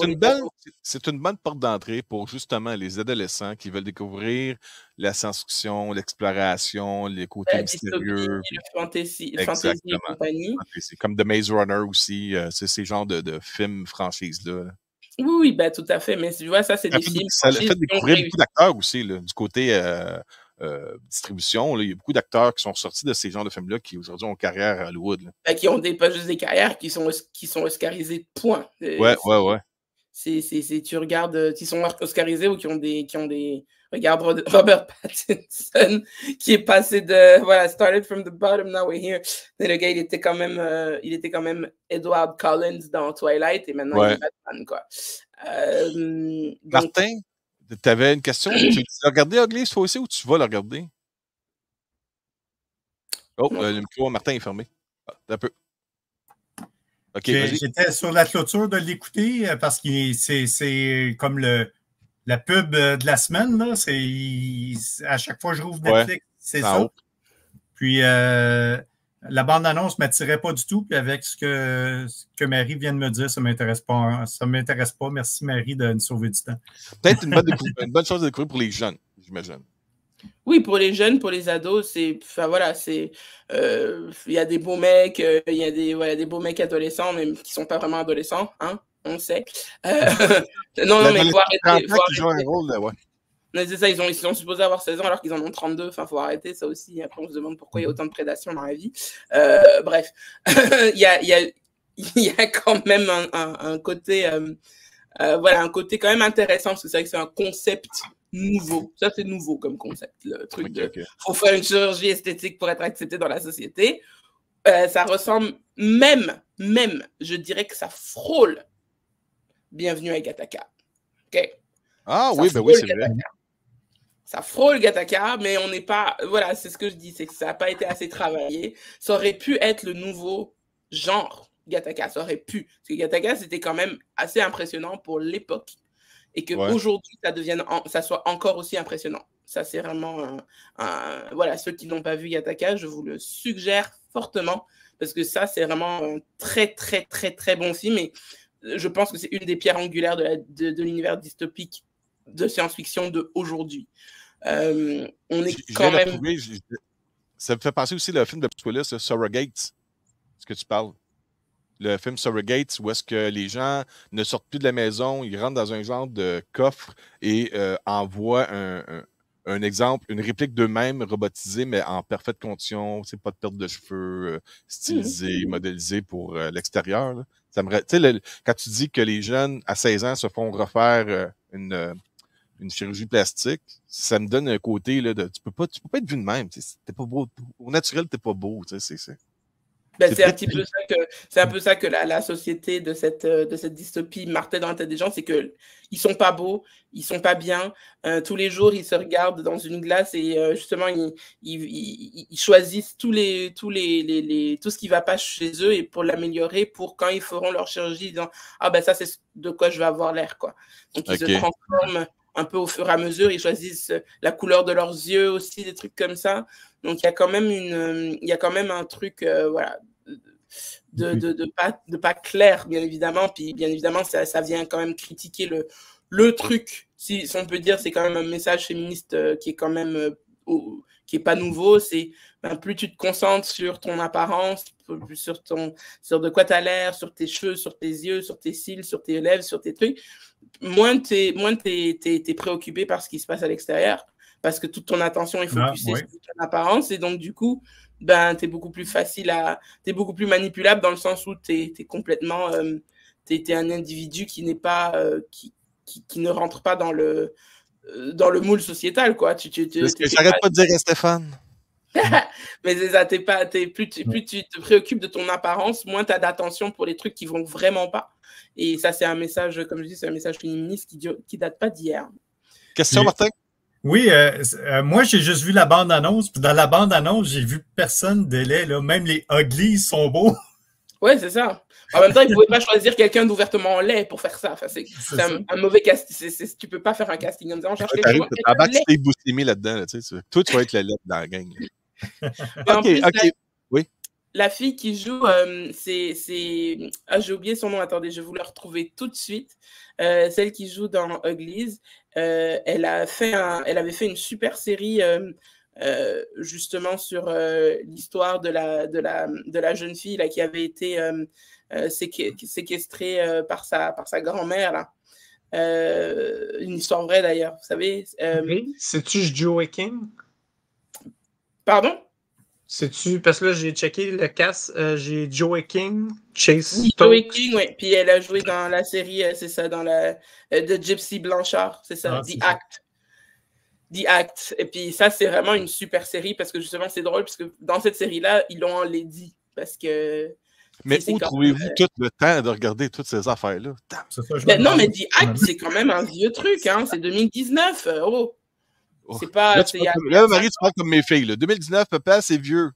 c'est une bonne porte d'entrée pour justement les adolescents qui veulent découvrir la science-fiction, l'exploration, les côtés mystérieux. Le fantasy et compagnie. Comme The Maze Runner aussi. C'est ces genres de films franchises-là. Oui, tout à fait. Mais tu vois, ça, c'est des films. Ça fait découvrir beaucoup d'acteurs aussi, là, du côté distribution. Là. Il y a beaucoup d'acteurs qui sont sortis de ces genres de films-là qui aujourd'hui ont carrière à Hollywood. Là. Qui ont pas juste des carrières, qui sont oscarisés, point. Ouais. Tu regardes, qui sont oscarisés ou qui ont des... Regarde Robert Pattinson, qui est passé de... Voilà, started from the bottom, now we're here. Mais le gars, il était quand même Edward Collins dans Twilight, et maintenant il est Batman, quoi. Martin, tu avais une question? Tu l'as regardé, Ugly, toi aussi, ou tu vas le regarder? Oh, le micro, Martin est fermé. Un peu. OK, vas-y. J'étais sur la clôture de l'écouter parce que c'est comme la pub de la semaine. Là, à chaque fois que je rouvre Netflix, c'est ça. Haut. Puis la bande-annonce ne m'attirait pas du tout. Puis avec ce que Marie vient de me dire, ça ne m'intéresse pas. Ça m'intéresse pas. Merci, Marie, de nous sauver du temps. Peut-être une bonne chose à découvrir pour les jeunes, j'imagine. Oui, pour les jeunes, pour les ados, il y a des beaux mecs, il y a des beaux mecs adolescents, mais qui sont pas vraiment adolescents, hein, on sait. Non, mais faut arrêter. C'est ça, ils sont supposés avoir 16 ans alors qu'ils en ont 32. Enfin, faut arrêter ça aussi. Après, on se demande pourquoi il y a autant de prédation dans la vie. Bref, il y a quand même un côté, un côté quand même intéressant parce que c'est vrai que c'est un concept nouveau. Ça, c'est nouveau comme concept. Le truc faut faire une chirurgie esthétique pour être accepté dans la société. Ça ressemble même, je dirais que ça frôle Bienvenue à Gattaca. OK? Ah ça oui, ben oui, c'est vrai. Ça frôle Gattaca, mais on n'est pas... Voilà, c'est ce que je dis, c'est que ça n'a pas été assez travaillé. Ça aurait pu être le nouveau genre Gattaca. Ça aurait pu. Parce que Gattaca, c'était quand même assez impressionnant pour l'époque. Et qu'aujourd'hui, ça soit encore aussi impressionnant. Ça, c'est vraiment... voilà, ceux qui n'ont pas vu Gattaca, je vous le suggère fortement. Parce que ça, c'est vraiment un très, très, très, très bon film. Et je pense que c'est une des pierres angulaires de l'univers dystopique de science-fiction d'aujourd'hui. On est quand même... Ça me fait penser aussi au film de Bruce Willis, Surrogates, ce que tu parles. Le film Surrogates, où est-ce que les gens ne sortent plus de la maison, ils rentrent dans un genre de coffre et envoient un exemple, une réplique d'eux-mêmes robotisée, mais en parfaite condition, c'est pas de perte de cheveux, stylisé, modélisé pour l'extérieur. Ça me, quand tu dis que les jeunes à 16 ans se font refaire une chirurgie plastique, ça me donne un côté là, de tu peux pas être vu de même. T'es pas beau. Au naturel, t'es pas beau. C'est un peu ça que la société de cette dystopie martèle dans la tête des gens, c'est qu'ils ne sont pas beaux, ils ne sont pas bien. Tous les jours, ils se regardent dans une glace et justement, ils choisissent tout ce qui ne va pas chez eux et pour l'améliorer, pour quand ils feront leur chirurgie, disant « Ah ben ça, c'est de quoi je vais avoir l'air. » quoi. Donc, ils se transforment un peu au fur et à mesure, ils choisissent la couleur de leurs yeux aussi, des trucs comme ça. Donc, il y a quand même un truc, voilà, de pas clair, bien évidemment. Puis, bien évidemment, ça vient quand même critiquer le truc. Si on peut dire, c'est quand même un message féministe qui est quand même, qui est pas nouveau. C'est plus tu te concentres sur ton apparence, sur de quoi tu as l'air, sur tes cheveux, sur tes yeux, sur tes cils, sur tes lèvres, sur tes trucs, moins t'es préoccupé par ce qui se passe à l'extérieur. Parce que toute ton attention est focusée sur ton apparence. Et donc, du coup, t'es beaucoup plus t'es beaucoup plus manipulable dans le sens où t'es complètement... t'es un individu qui n'est pas... qui ne rentre pas dans le moule sociétal, quoi. J'arrête pas de dire à Stéphane. Mais c'est ça, plus tu te préoccupes de ton apparence, moins tu as d'attention pour les trucs qui vont vraiment pas. Et ça, c'est un message, comme je dis, c'est un message féministe qui date pas d'hier. Question, Martin? Oui, moi, j'ai juste vu la bande-annonce. Puis dans la bande-annonce, j'ai vu personne de laid. Là. Même les uglies sont beaux. Oui, c'est ça. En même temps, ils ne pouvaient pas choisir quelqu'un d'ouvertement laid pour faire ça. Enfin, c'est un mauvais casting. Tu ne peux pas faire un casting en disant on cherche quelqu'un de laid. Tu Buscemi là-dedans. Là, toi, tu vas être la laide dans la gang. OK. Oui. La fille qui joue, j'ai oublié son nom. Attendez, je vais vous la retrouver tout de suite. Celle qui joue dans Uglies. Elle avait fait une super série justement sur l'histoire de la jeune fille là, qui avait été séquestrée par sa grand-mère. Là. Une histoire vraie d'ailleurs, vous savez. C'est-tu Joey King? Pardon? C'est-tu, parce que là, j'ai checké le cast, j'ai Joey King, Chase Oui, Stokes. Joey King, oui. Puis elle a joué dans la série, c'est ça, dans la de Gypsy Blanchard, c'est ça, The Act. The Act. Et puis ça, c'est vraiment une super série parce que justement, c'est drôle parce que dans cette série-là, ils l'ont en lady parce que... Mais où trouvez-vous tout le temps de regarder toutes ces affaires-là? Non, mais The Act, c'est quand même un vieux truc, hein. C'est 2019. Oh. C'est pas... Là, Marie, tu parles comme mes filles. Là. 2019, papa, c'est vieux.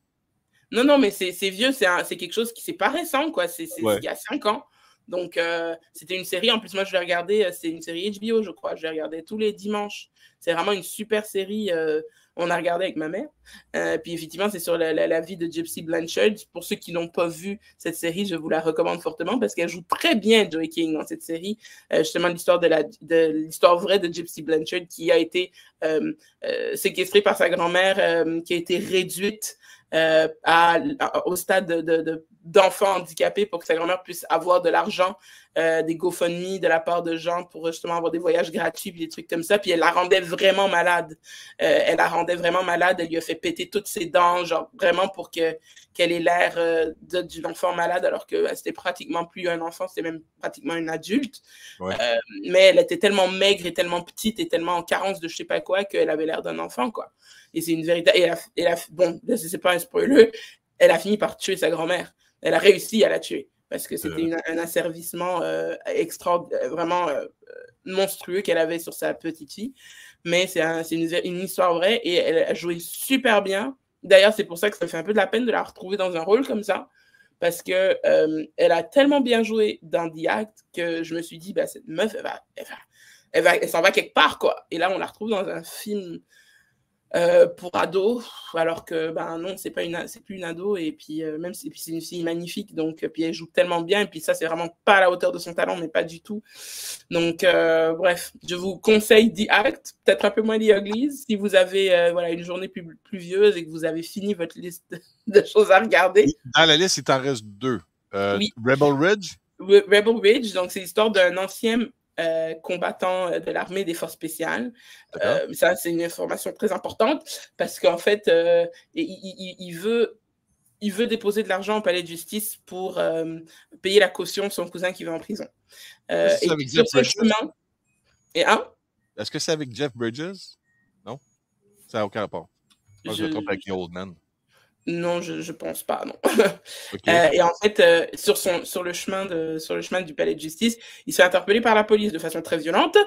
Non, mais c'est vieux. C'est quelque chose qui c'est pas récent, quoi. C'est il y a 5 ans. Donc, c'était une série. En plus, moi, je l'ai regardé. C'est une série HBO, je crois. Je l'ai regardé tous les dimanches. C'est vraiment une super série. On a regardé avec ma mère. Puis, effectivement, c'est sur la vie de Gypsy Blanchard. Pour ceux qui n'ont pas vu cette série, je vous la recommande fortement parce qu'elle joue très bien Joey King dans cette série. Justement, l'histoire l'histoire vraie de Gypsy Blanchard qui a été séquestrée par sa grand-mère, qui a été réduite au stade d'enfants handicapés pour que sa grand-mère puisse avoir de l'argent, des GoFundMe de la part de gens pour justement avoir des voyages gratuits puis des trucs comme ça. Puis elle la rendait vraiment malade. Elle lui a fait péter toutes ses dents, genre vraiment pour qu'elle ait l'air d'une enfant malade alors que c'était pratiquement plus un enfant, c'était même pratiquement une adulte. Ouais. Mais elle était tellement maigre et tellement petite et tellement en carence de je sais pas quoi qu'elle avait l'air d'un enfant, quoi. Et c'est une véritable... Bon, c'est pas un spoiler, elle a fini par tuer sa grand-mère. Elle a réussi à la tuer parce que c'était un asservissement vraiment monstrueux qu'elle avait sur sa petite fille. Mais c'est une histoire vraie et elle a joué super bien. D'ailleurs, c'est pour ça que ça me fait un peu de la peine de la retrouver dans un rôle comme ça parce que elle a tellement bien joué dans The Act que je me suis dit, cette meuf, elle s'en va quelque part, quoi. Et là, on la retrouve dans un film pour ado, alors que non, c'est plus une ado, et puis même c'est une fille magnifique, donc puis elle joue tellement bien, et puis ça c'est vraiment pas à la hauteur de son talent, mais pas du tout. Donc bref, je vous conseille The Act, peut-être un peu moins The Uglies, si vous avez une journée pluvieuse et que vous avez fini votre liste de choses à regarder. Dans la liste, il t'en reste 2. Oui. Rebel Ridge. Rebel Ridge, donc c'est l'histoire d'un ancien combattant de l'armée des forces spéciales. Ça, c'est une information très importante parce qu'en fait, il veut déposer de l'argent au palais de justice pour payer la caution de son cousin qui va en prison. Et puis, sur ce chemin... Est-ce que c'est avec Jeff Bridges? Non? Ça n'a aucun rapport. Moi, je me trompe avec The Old Man. Non, je pense pas, non. Okay. Et en fait, sur le chemin du palais de justice, il se fait interpeller par la police de façon très violente,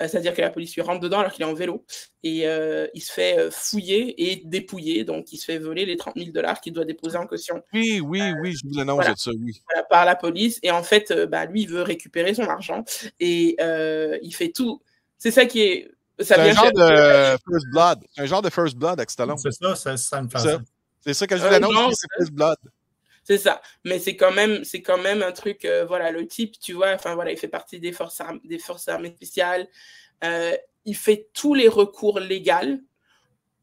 c'est-à-dire que la police lui rentre dedans alors qu'il est en vélo, et il se fait fouiller et dépouiller, donc il se fait voler les $30,000 qu'il doit déposer en caution. Oui, je vous annonce de ça, oui. Voilà, par la police, et en fait, lui, il veut récupérer son argent, et il fait tout. C'est ça qui est... C'est un genre de First Blood. C'est un genre de First Blood avec Stallone. C'est ça me fait ça. C'est ça que je vous annonce, c'est First Blood. C'est ça, mais c'est quand même un truc, le type, tu vois, il fait partie des forces armées spéciales, il fait tous les recours légaux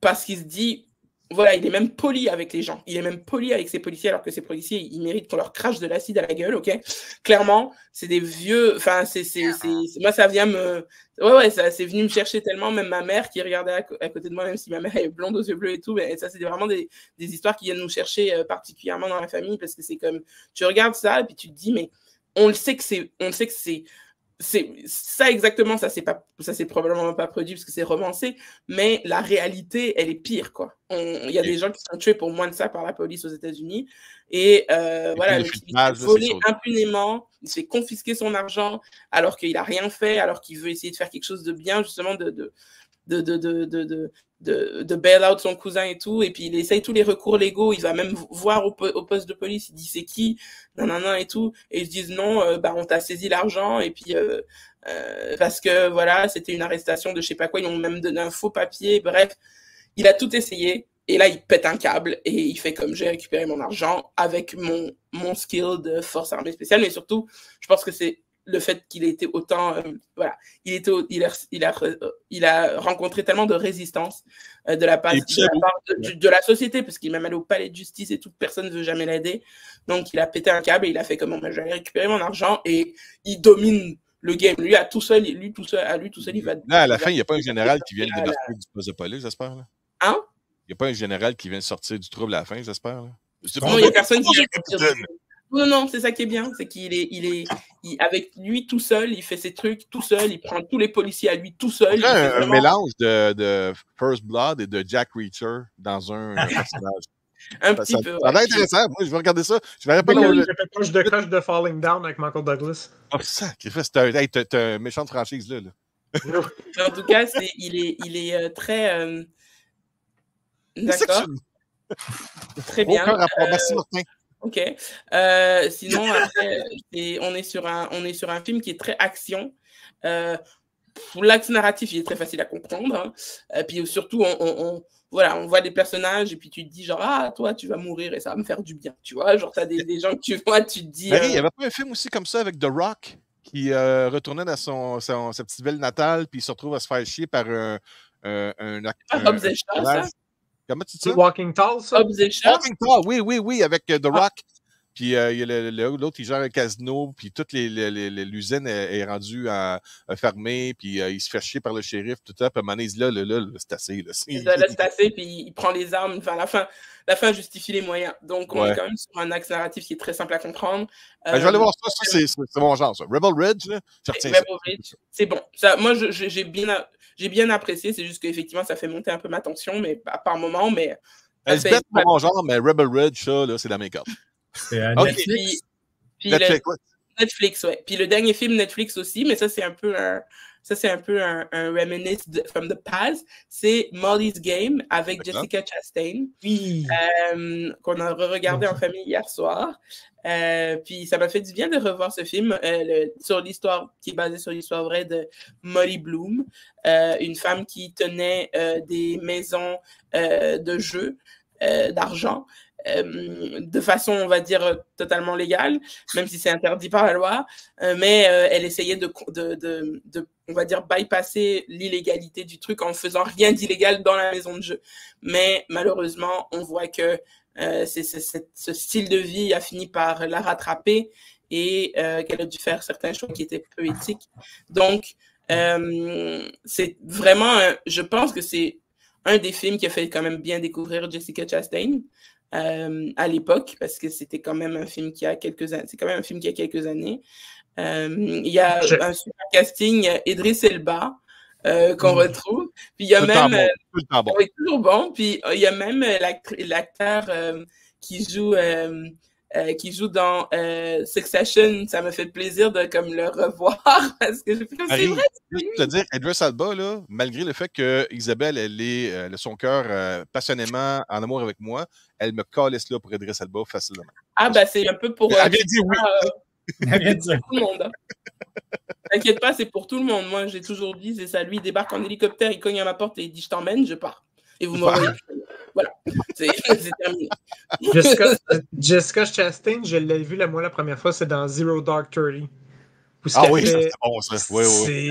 parce qu'il se dit, il est même poli avec les gens, il est même poli avec ses policiers alors que ces policiers, ils méritent qu'on leur crache de l'acide à la gueule, ok? Clairement, c'est des vieux, moi ça vient me... ça c'est venu me chercher tellement, même ma mère qui regardait à côté de moi, même si ma mère est blonde aux yeux bleus et tout, mais ça c'est vraiment des histoires qui viennent nous chercher particulièrement dans la famille parce que c'est comme, tu regardes ça et puis tu te dis, mais on le sait que c'est ça exactement, ça c'est probablement pas produit parce que c'est romancé, mais la réalité, elle est pire, quoi. Il y a des gens qui sont tués pour moins de ça par la police aux États-Unis, et il se fait voler impunément, il se fait confisquer son argent alors qu'il a rien fait, alors qu'il veut essayer de faire quelque chose de bien, justement, de bail out son cousin et tout, et puis il essaye tous les recours légaux, il va même voir au poste de police, il dit c'est qui, nanana et tout, et ils se disent non, on t'a saisi l'argent, et puis parce que c'était une arrestation de je sais pas quoi, ils ont même donné un faux papier, bref, il a tout essayé, et là il pète un câble, et il fait comme j'ai récupéré mon argent avec mon skill de force armée spéciale, mais surtout, je pense que c'est le fait qu'il ait été autant, il a rencontré tellement de résistance de la part de la société, parce qu'il est même allé au palais de justice et tout, personne ne veut jamais l'aider. Donc, il a pété un câble et il a fait comment, j'allais récupérer mon argent, et il domine le game. Lui, à lui tout seul, il va... Là, à la fin, il n'y a pas un général qui vient de débarquer du poste de police, j'espère, là? Hein? n'y a pas un général qui vient de sortir du trouble à la fin, j'espère. Non, il n'y a personne qui vient de sortir. Non, c'est ça qui est bien, c'est avec lui tout seul, il fait ses trucs tout seul, il prend tous les policiers à lui tout seul. Un mélange de First Blood et de Jack Reacher dans un personnage. Un petit peu. Ça va être intéressant. Moi, je vais regarder ça. Je vais je décroche de Falling Down avec Michael Douglas. Oh, ça, t'as une méchante franchise là. En tout cas, il est très. D'accord. Très bien. Aucun rapport. Merci, Martin. OK. Sinon, après, on est sur un film qui est très action. L'axe narratif, il est très facile à comprendre. Hein. Puis surtout, on voit des personnages et puis tu te dis genre, ah, toi, tu vas mourir et ça va me faire du bien. Tu vois, genre, t'as des gens que tu vois, tu te dis... Marie, il y avait pas un film aussi comme ça avec The Rock qui retournait dans sa petite ville natale puis il se retrouve à se faire chier par un Hobbs et Shaw, ça? Comment tu dis ça? Walking Tall, ça? Hobbs et Shaw? Walking Tall, oui, avec The Rock. Puis il y a l'autre, il gère un casino, puis toute l'usine est rendue fermée, puis il se fait chier par le shérif, tout ça. Puis à un moment donné, il dit là, c'est assez. Là, c'est assez, puis il prend les armes. Enfin, la fin justifie les moyens. Donc, on est quand même sur un axe narratif qui est très simple à comprendre. Je vais aller voir ça, c'est mon genre, ça. Rebel Ridge, là, c'est bon. Ça, moi, j'ai bien apprécié, c'est juste qu'effectivement, ça fait monter un peu ma tension, mais par moment, mais... C'est pas mon genre, mais Rebel Ridge, ça, là, c'est dans mes cordes. C'est Netflix. Puis Netflix, ouais. Puis le dernier film Netflix aussi, mais ça, c'est un peu un reminisce from the past. C'est Molly's Game avec Jessica Chastain. Oui. Qu'on a regardé en famille hier soir. Puis ça m'a fait du bien de revoir ce film sur l'histoire qui est basée sur l'histoire vraie de Molly Bloom, une femme qui tenait des maisons de jeux d'argent. De façon, on va dire, totalement légale, même si c'est interdit par la loi, mais elle essayait on va dire, bypasser l'illégalité du truc en faisant rien d'illégal dans la maison de jeu. Mais malheureusement, on voit que ce style de vie a fini par la rattraper et qu'elle a dû faire certains choix qui étaient peu éthiques. Donc, c'est vraiment, je pense que c'est un des films qui a fait quand même bien découvrir Jessica Chastain. À l'époque, parce que c'était quand même un film qui a quelques années. C'est quand même un film qui a quelques années. Il y a un super casting, Idris Elba, qu'on retrouve. Puis il y a même... Oui, toujours bon. Puis il y a même l'acteur qui joue dans Succession. Ça me fait plaisir de comme le revoir parce que c'est vrai. Je veux te dire, Idris Elba, là, malgré le fait que Isabelle, elle a son cœur passionnément en amour avec moi, elle me calisse là pour Idris Elba facilement. Ah, ben c'est un peu pour... Elle vient dire oui. Elle vient dire tout le monde. Hein. T'inquiète pas, c'est pour tout le monde. Moi, j'ai toujours dit, c'est ça. Lui, il débarque en hélicoptère, il cogne à ma porte et il dit, je t'emmène, je pars. Et vous m'envoyez. Voilà, c'est terminé. Jessica Chastain, je l'ai vu moi la première fois, c'est dans Zero Dark 30. Oui, c'est bon ça. Oui.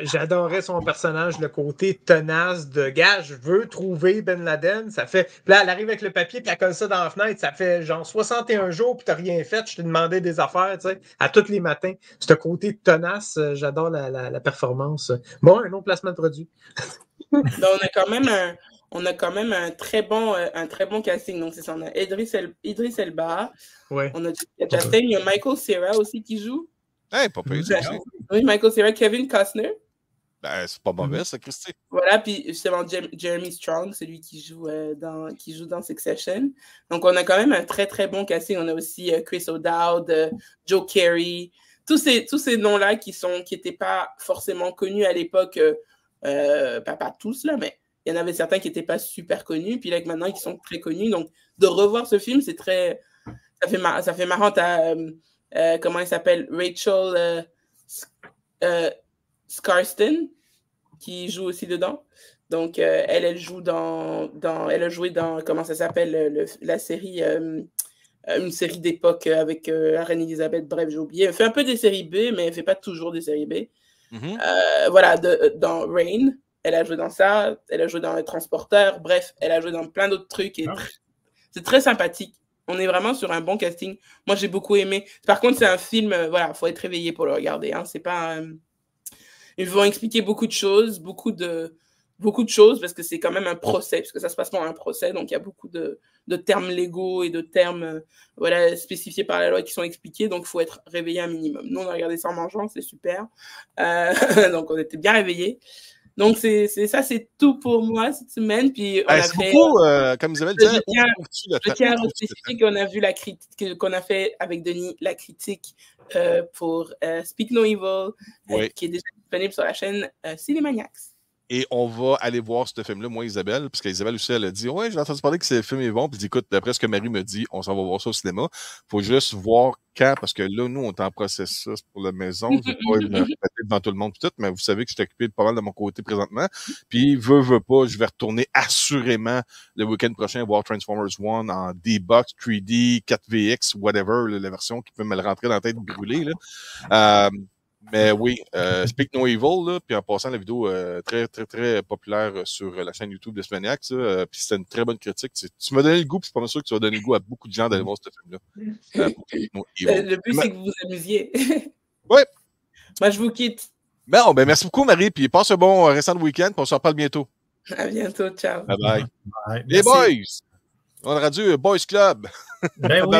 J'adorais son personnage, le côté tenace de gars, je veux trouver Ben Laden. Ça fait. Puis là, elle arrive avec le papier, puis elle colle ça dans la fenêtre. Ça fait genre 61 jours, puis t'as rien fait. Je t'ai demandé des affaires, tu sais, à tous les matins. Ce côté tenace, j'adore la performance. Bon, un autre placement de produit. Donc, on a quand même un très bon casting. Donc, c'est ça. On a Idris Elba. Ouais. On a Chastain. Il y a Michael Cera aussi qui joue. Hey, pas pire. Oui, Michael Cera, Kevin Costner. Ben, c'est pas mauvais, ça, Christy. Voilà, puis justement, Jeremy Strong, c'est lui qui joue dans Succession. Donc, on a quand même un très, très bon casting. On a aussi Chris O'Dowd, Joe Carey, tous ces noms-là qui n'étaient pas forcément connus à l'époque, pas tous, là, mais il y en avait certains qui n'étaient pas super connus, puis là, maintenant, ils sont très connus. Donc, de revoir ce film, c'est très... Ça fait marrant. Comment elle s'appelle? Rachel Skarsten, qui joue aussi dedans. Donc, elle joue elle a joué dans, comment ça s'appelle, la série, une série d'époque avec la Reine Elisabeth, bref, j'ai oublié. Elle fait un peu des séries B, mais elle ne fait pas toujours des séries B. Voilà, dans Rain, elle a joué dans ça, elle a joué dans Les Transporteurs, bref, elle a joué dans plein d'autres trucs. C'est très sympathique. On est vraiment sur un bon casting. Moi, j'ai beaucoup aimé. Par contre, c'est un film, voilà, il faut être réveillé pour le regarder. Hein. C'est pas... Ils vont expliquer beaucoup de choses, beaucoup de beaucoup de choses parce que c'est quand même un procès, puisque ça se passe pendant un procès, donc il y a beaucoup de termes légaux et de termes voilà, spécifiés par la loi qui sont expliqués, donc il faut être réveillé un minimum. Nous, on a regardé ça en mangeant, c'est super. Donc, on était bien réveillés. Donc, c'est tout pour moi cette semaine. Puis, on a fait... beaucoup, comme Isabelle disait, je tiens à spécifier qu'on a vu la critique, qu'on a fait avec Denis la critique pour Speak No Evil, qui est déjà disponible sur la chaîne Cinémaniacs. Et on va aller voir ce film-là, moi, Isabelle, parce qu'Isabelle aussi, elle a dit « Ouais, j'ai entendu parler que ce film est bon. » Puis écoute, d'après ce que Marie me dit, on s'en va voir ça au cinéma. Faut juste voir quand, parce que là, nous, on est en processus pour la maison. Je vais pas me répéter devant tout le monde tout, mais vous savez que je suis occupé de pas mal de mon côté présentement. Puis, veux pas, je vais retourner assurément le week-end prochain voir Transformers 1 en D-Box, 3D, 4VX, whatever, là, la version qui peut me le rentrer dans la tête brûlée, là. Mais oui, Speak No Evil, là, puis en passant la vidéo très, très, très populaire sur la chaîne YouTube de Cinémaniacs, puis c'était une très bonne critique. Tu m'as donné le goût, puis je suis pas mal sûr que tu vas donner le goût à beaucoup de gens d'aller voir ce film-là. Le but, c'est que vous vous amusiez. Oui. Moi, je vous quitte. Bon, ben merci beaucoup, Marie, puis passe un bon restant de week-end, puis on se reparle bientôt. À bientôt, ciao. Bye bye. Ouais, Les boys! On a rendu Boys Club. Ben oui.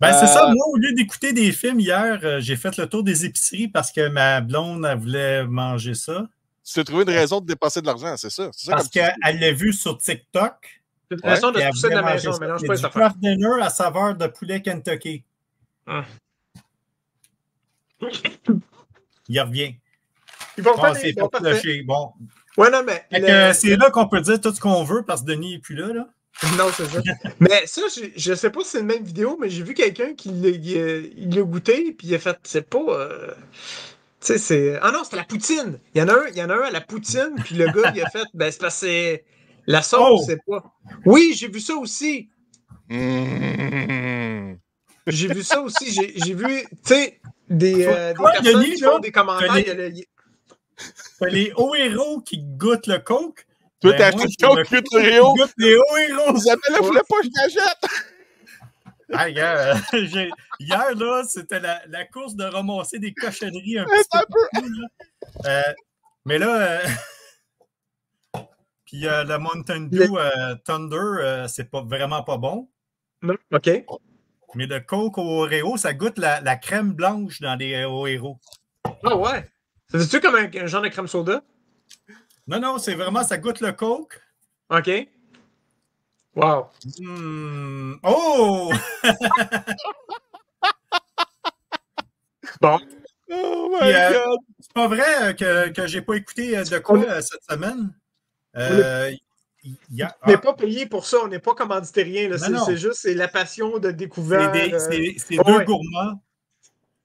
Ben, c'est ça, moi, au lieu d'écouter des films hier, j'ai fait le tour des épiceries parce que ma blonde, elle voulait manger ça. Tu t'es trouvé une raison de dépenser de l'argent, c'est ça? Parce qu'elle l'a vu sur TikTok. C'est une façon de se pousser de la maison, mélange pas les affaires. Craft dinner à saveur de poulet Kentucky. Il revient. Ils vont faire des bons clochers. Bon. Ouais, non, mais. C'est là qu'on peut dire tout ce qu'on veut parce que Denis n'est plus là. Non, c'est ça. Mais ça, je sais pas si c'est une même vidéo, mais j'ai vu quelqu'un qui l'a goûté, puis il a fait, c'est pas... tu sais, c'est... Ah non, c'était la poutine! Il y en a un à la poutine, puis le gars, il a fait, ben c'est parce que c'est... La sauce, c'est pas... Oui, j'ai vu ça aussi! J'ai vu ça aussi, j'ai vu, tu sais, des personnes qui font des commentaires... Les hauts héros qui goûtent le coke. Toi, t'as acheté le coke, goûte le héros. Goûte les hauts héros. Isabelle, elle voulait pas que je l'achète. Ah, gars, hier, là, c'était la course de ramasser des cochonneries un petit peu. Mais là, puis le Mountain Dew Thunder, c'est vraiment pas bon. Non, OK. Mais le Coke au Oreo, ça goûte la crème blanche dans les Oreo. Ah ouais? C'est-tu comme un genre de crème soda? Non, c'est vraiment, ça goûte le Coke. OK. Wow. Oh! Bon. Oh my God! C'est pas vrai que j'ai pas écouté de quoi cette semaine. Mais pas payé pour ça, on n'est pas commandité rien. C'est juste la passion de découverte. C'est deux gourmands.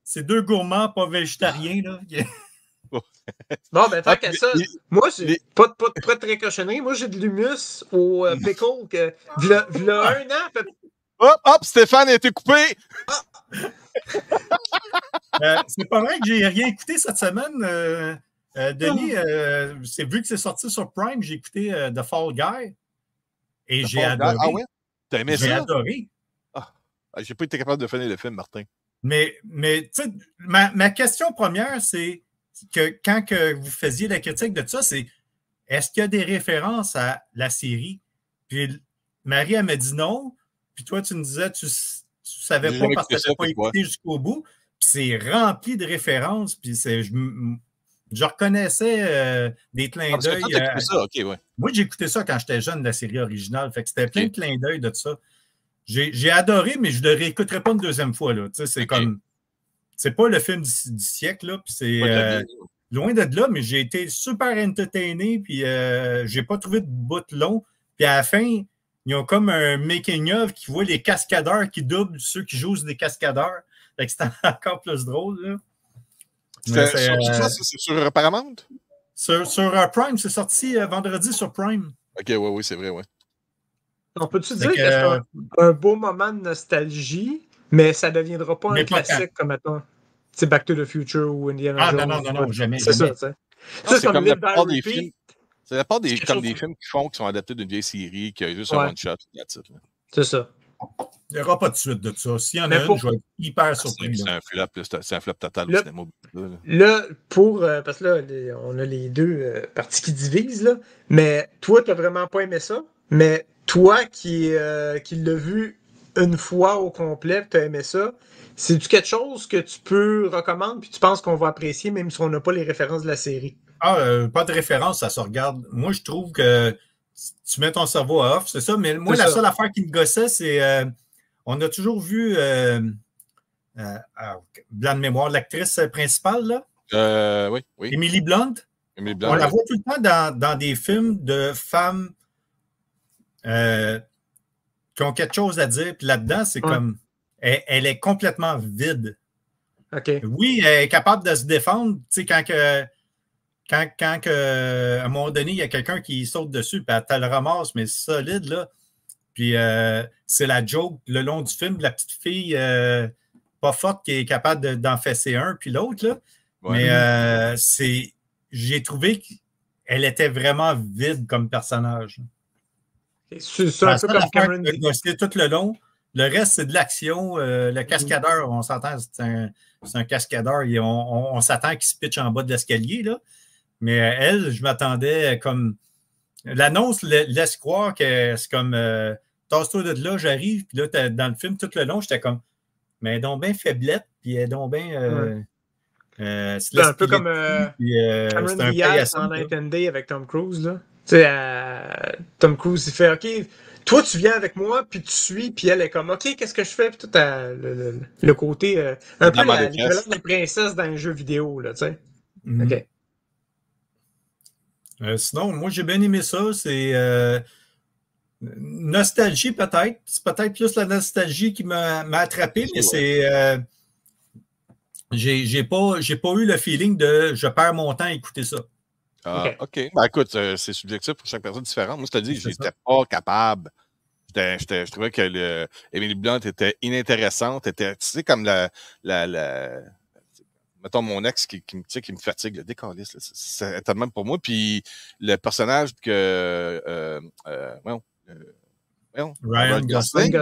C'est deux gourmands pas végétariens. Là. Bon, ben, tant qu'à ça, moi, j'ai pas de très cochonnerie. Moi, j'ai de l'humus au pickle que, v'là un an. Hop, Stéphane a été coupé! C'est pas vrai que j'ai rien écouté cette semaine. Denis, c'est vu que c'est sorti sur Prime, j'ai écouté The Fall Guy. Et j'ai adoré. Ah ouais? T'as aimé ça? J'ai adoré. J'ai pas été capable de finir le film, Martin. Mais tu sais, ma question première, c'est que quand que vous faisiez la critique de ça, c'est est-ce qu'il y a des références à la série? Puis Marie, elle m'a dit non. Puis toi, tu me disais tu savais pas parce que tu n'as pas écouté jusqu'au bout. Puis c'est rempli de références. Puis je reconnaissais des clins d'œil. Moi, j'ai écouté ça quand j'étais jeune, la série originale. Fait que c'était plein de clins d'œil de ça. J'ai adoré, mais je ne le réécouterai pas une deuxième fois. C'est comme. C'est pas le film du siècle, là. Puis c'est loin de là, mais j'ai été super entertainé. Puis j'ai pas trouvé de bout long. Puis à la fin, ils ont comme un making-of qui voit les cascadeurs qui doublent ceux qui jouent des cascadeurs. Fait que c'était encore plus drôle, là. C'est sur Paramount? Sur Prime, c'est sorti vendredi sur Prime. OK, oui, c'est vrai, ouais. On peut-tu dire que c'est un beau moment de nostalgie, mais ça ne deviendra pas un classique comme maintenant. C'est Back to the Future ou Indiana Jones. Non, jamais. C'est ça, tu sais. C'est comme la plupart des films. C'est la part des films qui sont adaptés d'une vieille série, qui a juste un one-shot. C'est ça. Il n'y aura pas de suite de ça. S'il y en a une, je vais être hyper surpris. C'est un flop total au cinéma. Là, parce que là, on a les deux parties qui divisent, là, mais toi, tu n'as vraiment pas aimé ça, mais toi qui l'as vu une fois au complet, tu as aimé ça, c'est-tu quelque chose que tu peux recommander puis tu penses qu'on va apprécier même si on n'a pas les références de la série? Pas de référence, ça se regarde. Moi, je trouve que tu mets ton cerveau à off, c'est ça, mais moi, la seule affaire qui me gossait, c'est on a toujours vu blanc de mémoire, l'actrice principale, là. Oui. Emily Blunt. Emily Blunt. On la voit tout le temps dans des films de femmes qui ont quelque chose à dire. Puis là-dedans, c'est comme... Elle est complètement vide. OK. Oui, elle est capable de se défendre. Tu sais, quand à un moment donné, il y a quelqu'un qui saute dessus, puis elle le ramasse, mais solide, là. Puis c'est la joke le long du film, la petite fille pas forte qui est capable d'en fesser un, puis l'autre, là. Ouais. Mais j'ai trouvé qu'elle était vraiment vide comme personnage. C'est un peu comme Cameron Diaz. Tout le long. Le reste, c'est de l'action. Le cascadeur, on s'entend, c'est un cascadeur. On s'attend qu'il se pitche en bas de l'escalier, là. Mais elle, je m'attendais comme... L'annonce laisse croire que c'est comme tasse-toi de là, j'arrive. Puis là, dans le film, tout le long, j'étais comme... Mais elle est donc bien faiblette, puis elle est donc bien... c'est un peu comme Cameron Diaz dans Night and Day avec Tom Cruise, là. Tu sais, Tom Cruise, il fait « OK, toi, tu viens avec moi, puis tu suis, puis elle est comme « OK, qu'est-ce que je fais? » Puis tout le côté... un peu l'équivalent de la princesse dans un jeu vidéo, là, tu sais. OK. Sinon, moi, j'ai bien aimé ça. C'est nostalgie, peut-être. C'est peut-être plus la nostalgie qui m'a attrapé, mais c'est... J'ai pas eu le feeling de « je perds mon temps à écouter ça ». OK. Ben, écoute, c'est subjectif pour chaque personne différente. Moi, je te dis, j'étais pas capable. Je trouvais que Emily Blunt était inintéressante. Tu sais, comme mettons, mon ex qui me fatigue, le décaliste. C'est tellement pour moi. Puis le personnage que... Ryan Gosling.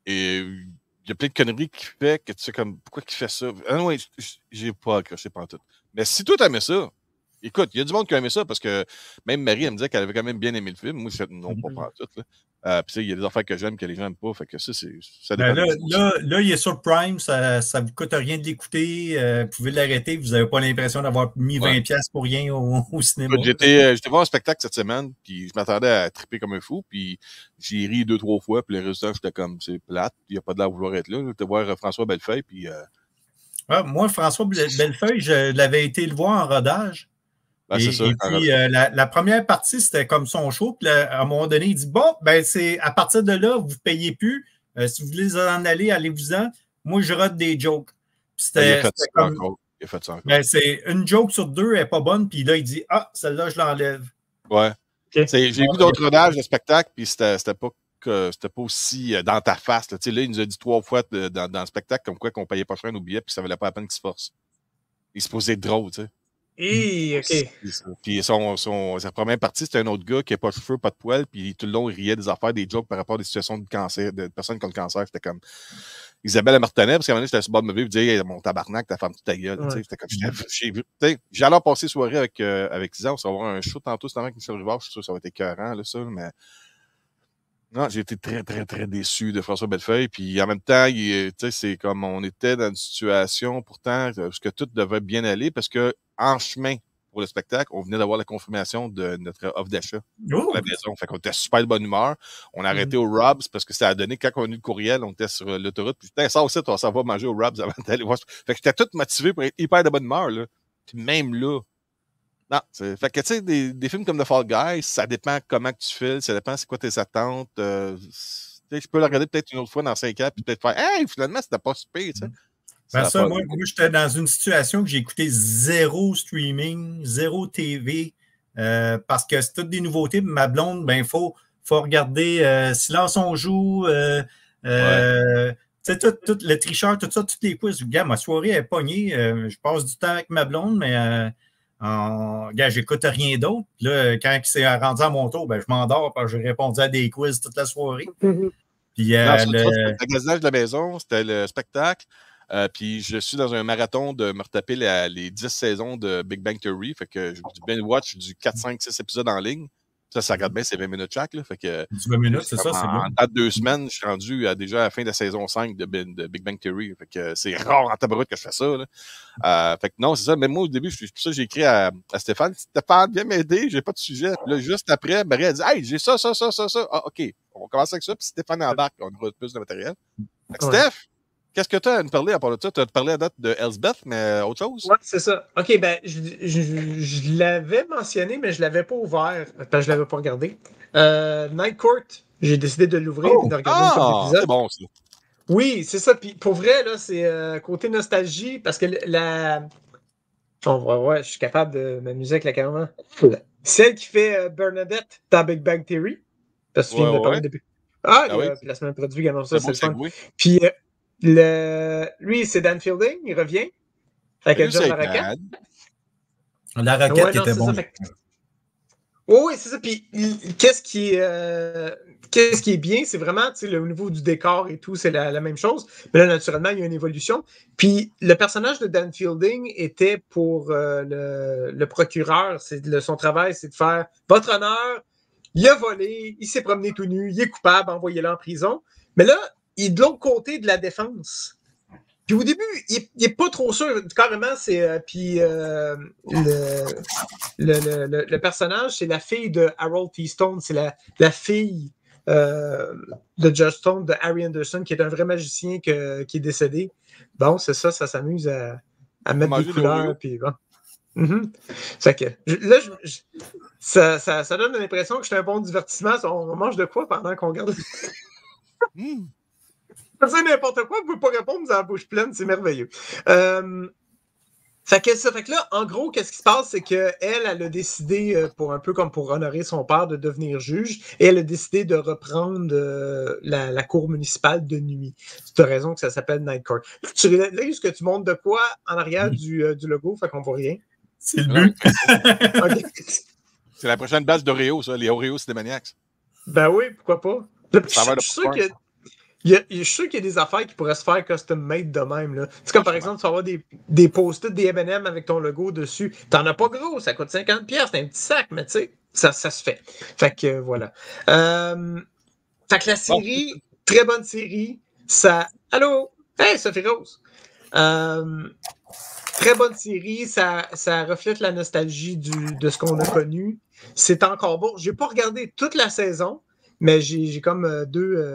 Et il y a plein de conneries qu'il fait que tu sais comme pourquoi il fait ça. Ah non, j'ai pas accroché pendant tout. Mais si toi t'aimais ça, écoute, il y a du monde qui a aimé ça parce que même Marie, elle me disait qu'elle avait quand même bien aimé le film. Moi, je fais non, pas pendant tout. Puis il y a des affaires que j'aime que les gens n'aiment pas. Fait que ça dépend. Là, il est sur Prime, ça ne vous coûte rien de l'écouter. Vous pouvez l'arrêter, vous n'avez pas l'impression d'avoir mis 20$ pour rien au cinéma. J'étais voir un spectacle cette semaine, puis je m'attendais à triper comme un fou, puis j'ai ri 2-3 fois, puis le résultat, j'étais comme, c'est plate, il n'y a pas de l'air à vouloir être là. J'étais voir François Bellefeuille, puis... moi, François Bellefeuille, je l'avais été le voir en rodage. Ben, c'est ça. Et puis, la première partie, c'était comme son show. Puis à un moment donné, il dit, bon, ben c'est à partir de là, vous ne payez plus. Si vous voulez en aller, allez-vous-en. Moi, je rate des jokes. Puis il a fait ça encore. Ben, c'est une joke sur 2, elle n'est pas bonne. Puis là, il dit, ah, celle-là, je l'enlève. Ouais. Okay. J'ai vu d'autres rodages de spectacle, puis c'était pas aussi dans ta face. Là, il nous a dit 3 fois dans le spectacle comme quoi qu'on ne payait pas cher nos billets, puis ça ne valait pas la peine qu'il se force. Il se posait drôle, tu sais. OK. Puis sa première partie, c'était un autre gars qui n'a pas de cheveux, pas de poils, puis tout le long, il riait des affaires, des jokes par rapport à des situations de cancer, de personnes qui ont le cancer. C'était comme Isabelle Martinet, parce qu'à un moment donné, j'étais sur le bord de me vivre, je disais, hey, mon tabarnak, ta femme, toute ta gueule. Ouais. C'était comme, j'ai alors passé soirée avec Isa, on va avoir un show tantôt, c'est avec Michel Rivard, je suis sûr que ça va être écœurant, là, ça, mais. Non, j'ai été très, très, très déçu de François Bellefeuille. Puis en même temps, c'est comme on était dans une situation, pourtant, parce que tout devait bien aller, parce que en chemin pour le spectacle, on venait d'avoir la confirmation de notre offre d'achat pour la maison. Fait qu'on était super de bonne humeur. On a arrêté au Rob's parce que ça a donné, quand on a eu le courriel, on était sur l'autoroute. Puis putain, ça aussi, on s'en va manger au Rob's avant d'aller voir. Fait que j'étais tout motivé pour être hyper de bonne humeur, là. Puis même là, non, fait que tu sais, des films comme The Fall Guy, ça dépend comment que tu files, ça dépend c'est quoi tes attentes. Je peux le regarder peut-être une autre fois dans 5 ans, puis peut-être faire hey, finalement, c'était pas super, tu sais. Ben moi, j'étais dans une situation que j'ai écouté 0 streaming, 0 TV, parce que c'est toutes des nouveautés. Ma blonde, ben, faut regarder Silence on joue, tu sais, tout le tricheur, tout ça, toutes les quiz. Regarde, ma soirée est pognée. Je passe du temps avec ma blonde, mais j'écoute rien d'autre. Là, quand il s'est rendu à mon tour, ben, je m'endors parce que j'ai répondu à des quiz toute la soirée. Puis, le magasinage de la maison, c'était le spectacle. Puis je suis dans un marathon de me retaper les 10 saisons de Big Bang Theory. Fait que du binge watch du 4, 5, 6 épisodes en ligne. Ça regarde bien, c'est 20 minutes chaque. Là. Fait que, du 20 minutes, c'est ça, c'est bien. En date de 2 semaines, je suis rendu déjà à la fin de la saison 5 de Big Bang Theory. Fait que c'est rare en tabarouette que je fais ça. Là. Fait que non, c'est ça. Même moi, au début, c'est pour ça que j'ai écrit à Stéphane. Stéphane, viens m'aider, j'ai pas de sujet. Puis là, juste après, Marie a dit, hey, j'ai ça. Ah, OK. On commence avec ça. Puis Stéphane embarque. On aura plus de matériel. Fait que Steph, qu'est-ce que tu as à nous parler à part de ça? Tu as parlé à date de Elsbeth, mais autre chose? Ouais, c'est ça. OK, ben, je l'avais mentionné, mais je l'avais pas ouvert, parce que je l'avais pas regardé. Night Court, j'ai décidé de l'ouvrir et de regarder un couple d'épisodes. C'est bon, ça. Oui, c'est ça. Puis pour vrai, là, c'est côté nostalgie, parce que ouais, je suis capable de m'amuser avec la caméra. Celle qui fait Bernadette dans Big Bang Theory. Parce que tu viens de parler depuis. Placement de produit, également ça, c'est le fun. Puis lui, c'est Dan Fielding, il revient. Avec John Larroquette. Larroquette qui était bon. Oui, c'est ça. Puis qu'est-ce qui est bien, c'est vraiment le niveau du décor et tout, c'est la même chose. Mais là, naturellement, il y a une évolution. Puis le personnage de Dan Fielding était pour le procureur. Son travail, c'est de faire votre honneur. Il a volé, il s'est promené tout nu, il est coupable, envoyez-le en prison. Mais là, il est de l'autre côté de la défense. Puis au début, il n'est pas trop sûr. Carrément, c'est. Puis le personnage, c'est la fille de Harold T. Stone. C'est la fille de Judge Stone, de Harry Anderson, qui est un vrai magicien qui est décédé. Bon, c'est ça s'amuse à mettre des couleurs. Puis bon. C'est que, là, ça donne l'impression que je suis un bon divertissement. On mange de quoi pendant qu'on regarde? C'est n'importe quoi, vous ne pouvez pas répondre, vous avez la bouche pleine, c'est merveilleux. Fait que là, en gros, qu'est-ce qui se passe, c'est qu'elle a décidé, un peu comme pour honorer son père, de devenir juge, et elle a décidé de reprendre la cour municipale de nuit. C'est une raison que ça s'appelle Night Court. Là, est-ce que tu montres de quoi en arrière du logo, fait qu'on voit rien? C'est le but. Okay. C'est la prochaine base d'Oreo, ça, les Oreo Cinemaniacs. Ben oui, pourquoi pas? Là, je suis sûr que je suis sûr qu'il y a des affaires qui pourraient se faire custom-made de même. Là. C'est comme par exemple, tu vas avoir des post-it, des M&M avec ton logo dessus. T'en as pas gros, ça coûte 50$, c'est un petit sac, mais tu sais, ça se fait. Fait que voilà. Fait que la série, très bonne série. Allô? Hey, Sophie Rose! Très bonne série, ça reflète la nostalgie de ce qu'on a connu. C'est encore bon. J'ai pas regardé toute la saison, mais j'ai comme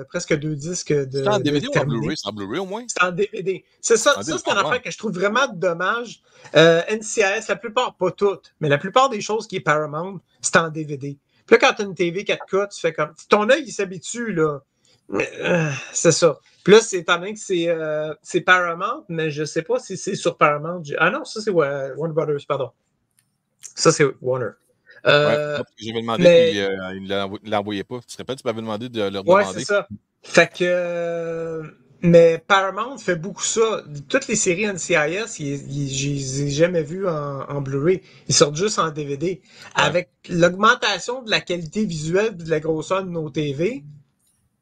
presque 2 disques de. C'est en DVD ou en Blu-ray? C'est en Blu-ray au moins? C'est en DVD. C'est ça. Ça, c'est une affaire que je trouve vraiment dommage. NCIS, la plupart, pas toutes, mais la plupart des choses qui est Paramount, c'est en DVD. Puis là, quand tu as une TV 4K, tu fais comme. Ton œil, il s'habitue, là. C'est ça. Puis là, c'est étant donné que c'est Paramount, mais je sais pas si c'est sur Paramount. Ah non, ça, c'est Warner Brothers, pardon. Ça, c'est Warner. J'avais demandé, puis il ne l'envoyait pas. Tu te rappelles, tu m'avais demandé de leur demander. Ouais, c'est ça. Fait que. Mais Paramount fait beaucoup ça. Toutes les séries NCIS, je les ai jamais vues en Blu-ray. Ils sortent juste en DVD. Ouais. Avec l'augmentation de la qualité visuelle et de la grosseur de nos TV,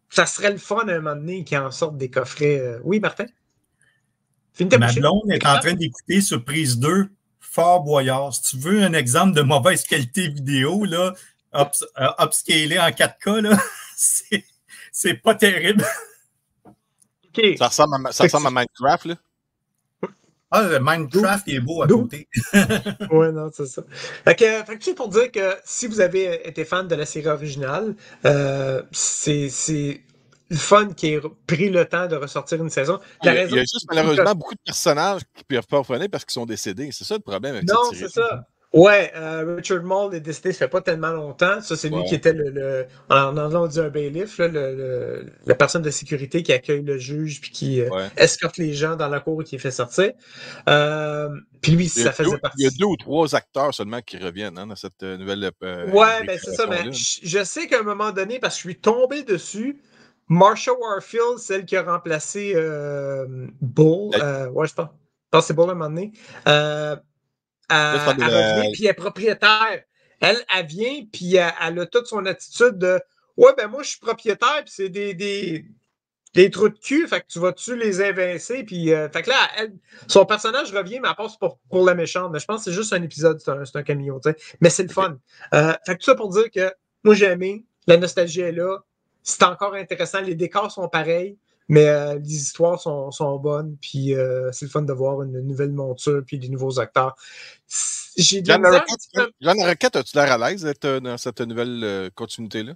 ça serait le fun à un moment donné qu'ils en sortent des coffrets. Oui, Martin? Ma blonde est en train d'écouter sur Prise 2 Fort Boyard. Si tu veux un exemple de mauvaise qualité vidéo, là, upscalé en 4K, là, c'est pas terrible. Okay. Ça ressemble à Minecraft, là. Ah, Minecraft est beau à côté. Ouais, non, c'est ça. Fait que c'est pour dire que si vous avez été fan de la série originale, c'est le fun qui ait pris le temps de ressortir une saison. Il y a juste malheureusement beaucoup de personnages qui ne peuvent pas revenir parce qu'ils sont décédés. C'est ça le problème avec cette série. Non, c'est ça. Ouais, Richard Moll est décédé, ça fait pas tellement longtemps. Ça, c'est lui qui était en anglais, on dit un bailiff, là, la personne de sécurité qui accueille le juge puis qui escorte les gens dans la cour et qui les fait sortir. Puis lui, ça faisait partie. Il y a 2 ou 3 acteurs seulement qui reviennent dans cette nouvelle. Ouais, ben c'est ça. Mais je sais qu'à un moment donné, parce que je suis tombé dessus, Marsha Warfield, celle qui a remplacé Bull, ouais, je pense que c'est Bull à un moment donné. Elle revient, puis elle est propriétaire. Elle vient, puis elle a toute son attitude de « Ouais, ben moi, je suis propriétaire, puis c'est des des trous de cul, fait que tu vas-tu les invincer, puis fait que là, son personnage revient, mais elle passe pour la méchante. Mais je pense que c'est juste un épisode, c'est un cameo, tu sais. Mais c'est le fun. Fait que tout ça pour dire que moi j'ai aimé, la nostalgie est là, c'est encore intéressant, les décors sont pareils, mais les histoires sont bonnes, puis c'est le fun de voir une nouvelle monture, puis des nouveaux acteurs. J'ai de la misère. John Roquette, as-tu l'air à l'aise d'être dans cette nouvelle continuité-là?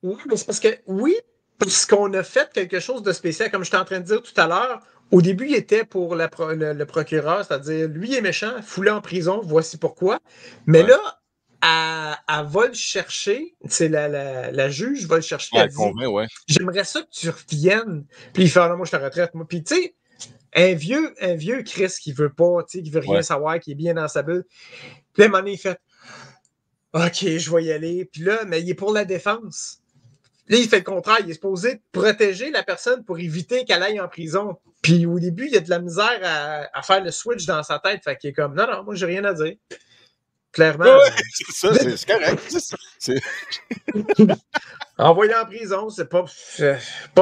Oui, mais c'est parce que, parce qu'on a fait quelque chose de spécial, comme j'étais en train de dire tout à l'heure. Au début, il était pour le procureur, c'est-à-dire, lui est méchant, foulé en prison, voici pourquoi. Mais là, elle va le chercher, c'est la juge va le chercher, elle dit, j'aimerais ça que tu reviennes. Puis il fait, non, moi, je te retraite, moi. Puis tu sais, un vieux Chris qui veut pas, tu sais, qui veut rien savoir, qui est bien dans sa bulle. Puis là, à un moment donné, il fait, OK, je vais y aller. Puis là, mais il est pour la défense. Là, il fait le contraire. Il est supposé protéger la personne pour éviter qu'elle aille en prison. Puis au début, il y a de la misère à faire le switch dans sa tête. Fait qu'il est comme, non, moi, j'ai rien à dire. Clairement. C'est ça, c'est correct. Envoyé en prison, c'est pas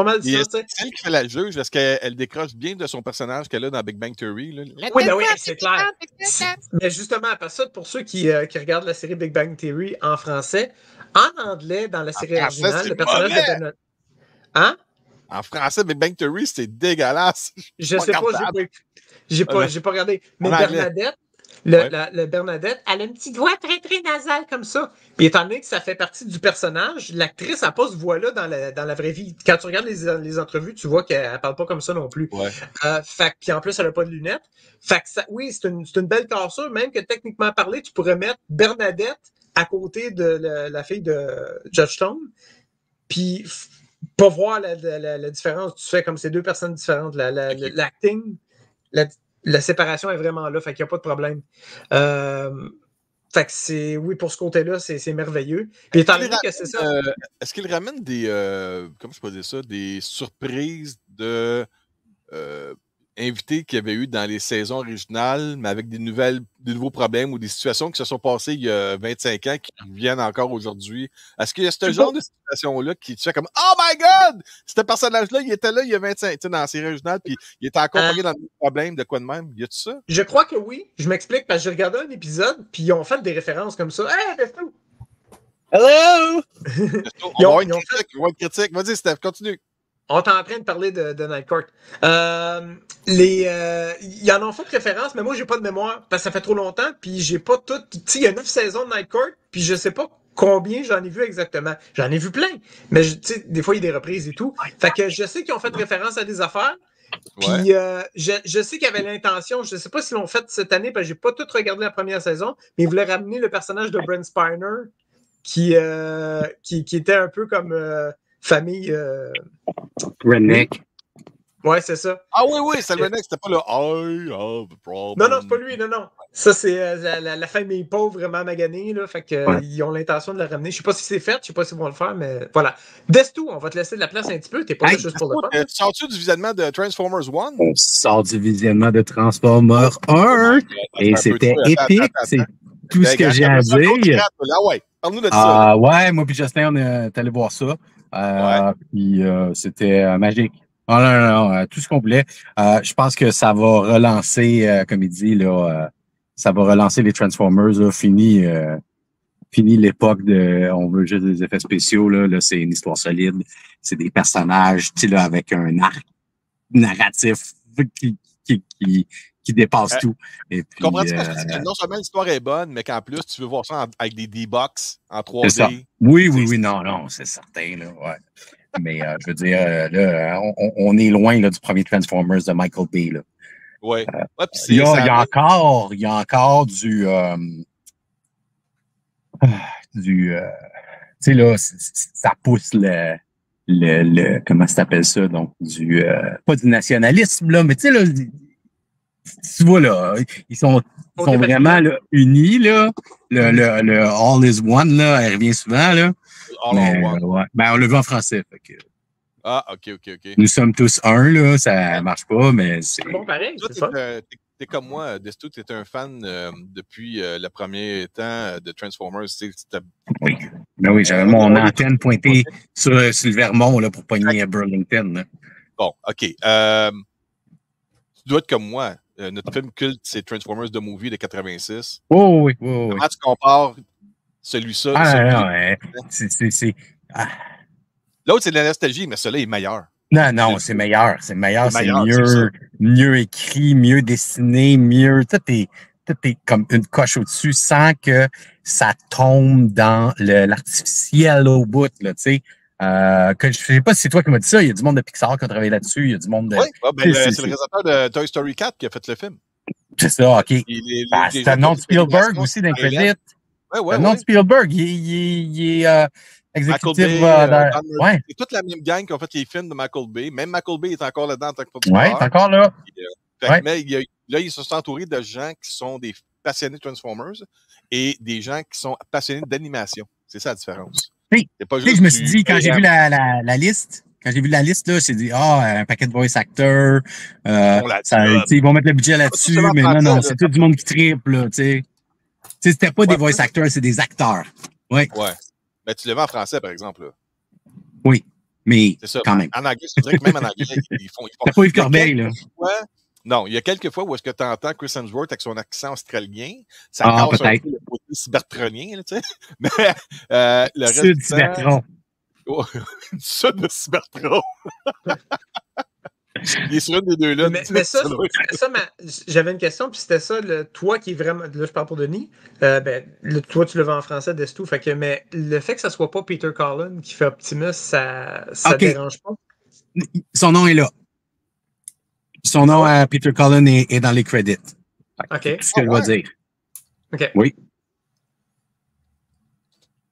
mal ça. C'est elle qui fait la juge. Est-ce qu'elle décroche bien de son personnage qu'elle a dans Big Bang Theory? Là? Oui, c'est clair. Mais justement, parce ça, pour ceux qui regardent la série Big Bang Theory en français, en anglais, dans la série originale, le personnage de Bernadette. Hein? En français, Big Bang Theory, c'est dégueulasse. Je sais pas, j'ai pas regardé. Mais Bernadette, le Bernadette, elle a un petit doigt très, très nasal comme ça. Puis étant donné que ça fait partie du personnage, l'actrice n'a pas ce voix-là dans la vraie vie. Quand tu regardes les entrevues, tu vois qu'elle parle pas comme ça non plus. Puis en plus, elle n'a pas de lunettes. Fait que oui, c'est une belle cassure, même que techniquement parlé, tu pourrais mettre Bernadette à côté de la fille de Judge Stone. Puis pas voir la différence. Tu fais comme ces deux personnes différentes. L'acting, la séparation est vraiment là, fait qu'il n'y a pas de problème. Fait que c'est, oui, pour ce côté-là, c'est merveilleux. Puis étant donné que c'est ça. Est-ce qu'il ramène des, comment je peux dire ça, des surprises de invités qu'il y avait eu dans les saisons originales, mais avec des nouveaux problèmes ou des situations qui se sont passées il y a 25 ans qui reviennent encore aujourd'hui? Est-ce qu'il y a ce genre de situation-là qui te fait comme « Oh my God! Ce personnage-là, il était là il y a 25 ans, tu sais, dans la série originale, puis il était encore pogné dans des problèmes de quoi de même. » Y a-tu ça? Je crois que oui. Je m'explique parce que j'ai regardé un épisode, puis ils ont fait des références comme ça. « Hey, Desto! » Hello! On va avoir une critique. Vas-y, Steph, continue. On est en train de parler de Night Court. Ils en ont fait référence, mais moi, j'ai pas de mémoire parce que ça fait trop longtemps, puis j'ai pas tout. Tu sais, il y a 9 saisons de Night Court, puis je sais pas combien j'en ai vu exactement. J'en ai vu plein, mais tu sais, des fois, il y a des reprises et tout. Fait que je sais qu'ils ont fait référence à des affaires. Puis je sais qu'il y avait l'intention, je sais pas s'ils l'ont fait cette année, parce que j'ai pas tout regardé la première saison, mais ils voulaient ramener le personnage de Brent Spiner, qui était un peu comme famille. Redneck. Ouais, c'est ça. Ah oui, c'est le Redneck, c'était pas le I have a problem. Non, c'est pas lui, non. Ça, c'est la famille pauvre vraiment maganée, là. Fait que ils ont l'intention de la ramener. Je sais pas si c'est fait, je sais pas s'ils vont le faire, mais voilà. Destu, on va te laisser de la place un petit peu. T'es pas là juste pour le faire. Sors-tu du visionnement de Transformers 1? On sort du visionnement de Transformers 1 et c'était épique. C'est tout ce que j'ai à dire. Parle-nous de ça. Ouais, moi puis Justin, on est allé voir ça. Puis c'était magique. Non, tout ce qu'on voulait. Je pense que ça va relancer, comme il dit, là, ça va relancer les Transformers. Là, fini l'époque de on veut juste des effets spéciaux. Là c'est une histoire solide. C'est des personnages, tu sais, là, avec un arc narratif qui dépasse tout. Et puis, comprends-tu parce que non seulement l'histoire est bonne, mais qu'en plus, tu veux voir ça avec des D-Box en 3D? Oui, non, c'est certain. Là, ouais. Mais je veux dire, là, on est loin là, du premier Transformers de Michael Bay. Là. Ouais. Il y a encore du tu sais là, ça pousse le comment ça s'appelle ça, donc du pas du nationalisme là, mais tu sais là, tu vois là, ils sont vraiment là, unis là, le all is one là, elle revient souvent là. Mais, ouais. Ben, on l'a vu en français. Fait que... Ah, OK. Nous sommes tous un, là, ça marche pas, mais c'est... Bon, pareil, t'es comme moi, Destu, t'es un fan depuis le premier temps de Transformers. Oui. Ben oui, j'avais mon antenne pointée sur le Vermont là, pour pogner Burlington. Là. Bon, OK. Tu dois être comme moi. Notre film culte, c'est Transformers The Movie de 86. Oh oui, oui, oui. Comment tu compares celui-là? L'autre, c'est de la nostalgie, mais celui-là est meilleur. Non, c'est meilleur. C'est meilleur, c'est mieux écrit, mieux dessiné, mieux. Tout est comme une coche au-dessus sans que ça tombe dans l'artificiel au bout, là, tu sais. Je sais pas si c'est toi qui m'as dit ça. Il y a du monde de Pixar qui a travaillé là-dessus. Il y a du monde de. Oui, c'est le réalisateur de Toy Story 4 qui a fait le film. C'est ça, OK. C'est un nom de Spielberg aussi d'un crédit. Oui. Un nom de Spielberg. Il est exécutif. C'est toute la même gang qui a fait les films de Michael Bay. Même Michael Bay est encore là-dedans en tant que producteur. Oui, il est encore là. Mais là, ils se sont entourés de gens qui sont des passionnés de Transformers et des gens qui sont passionnés d'animation. C'est ça la différence. Oui. Je me suis dit, quand j'ai vu la liste, là, j'ai dit, un paquet de voice actors. Ils vont mettre le budget là-dessus, mais non, c'est tout du monde qui triple, là, tu sais. C'était pas des voice actors, c'est des acteurs. Ouais. Mais tu le vois en français, par exemple, là. Oui, mais quand même. En anglais, je dirais que même en anglais, ils font. T'as pas Yves Corbeil, là. Non, il y a quelques fois où est-ce que tu entends Chris Hemsworth avec son accent australien. Ça casse un peu le côté cybertronien, tu sais. Mais le reste du Cybertron. Ça de Cybertron. Il est sur une des deux là. Mais ça j'avais une question, puis c'était ça, toi qui est vraiment. Là, je parle pour Denis. Toi, tu le vends en français, Destou. Mais le fait que ça soit pas Peter Cullen qui fait Optimus, ça dérange pas? Son nom est là. Son nom à Peter Cullen est dans les credits. OK. C'est ce que je vais dire. OK. Oui.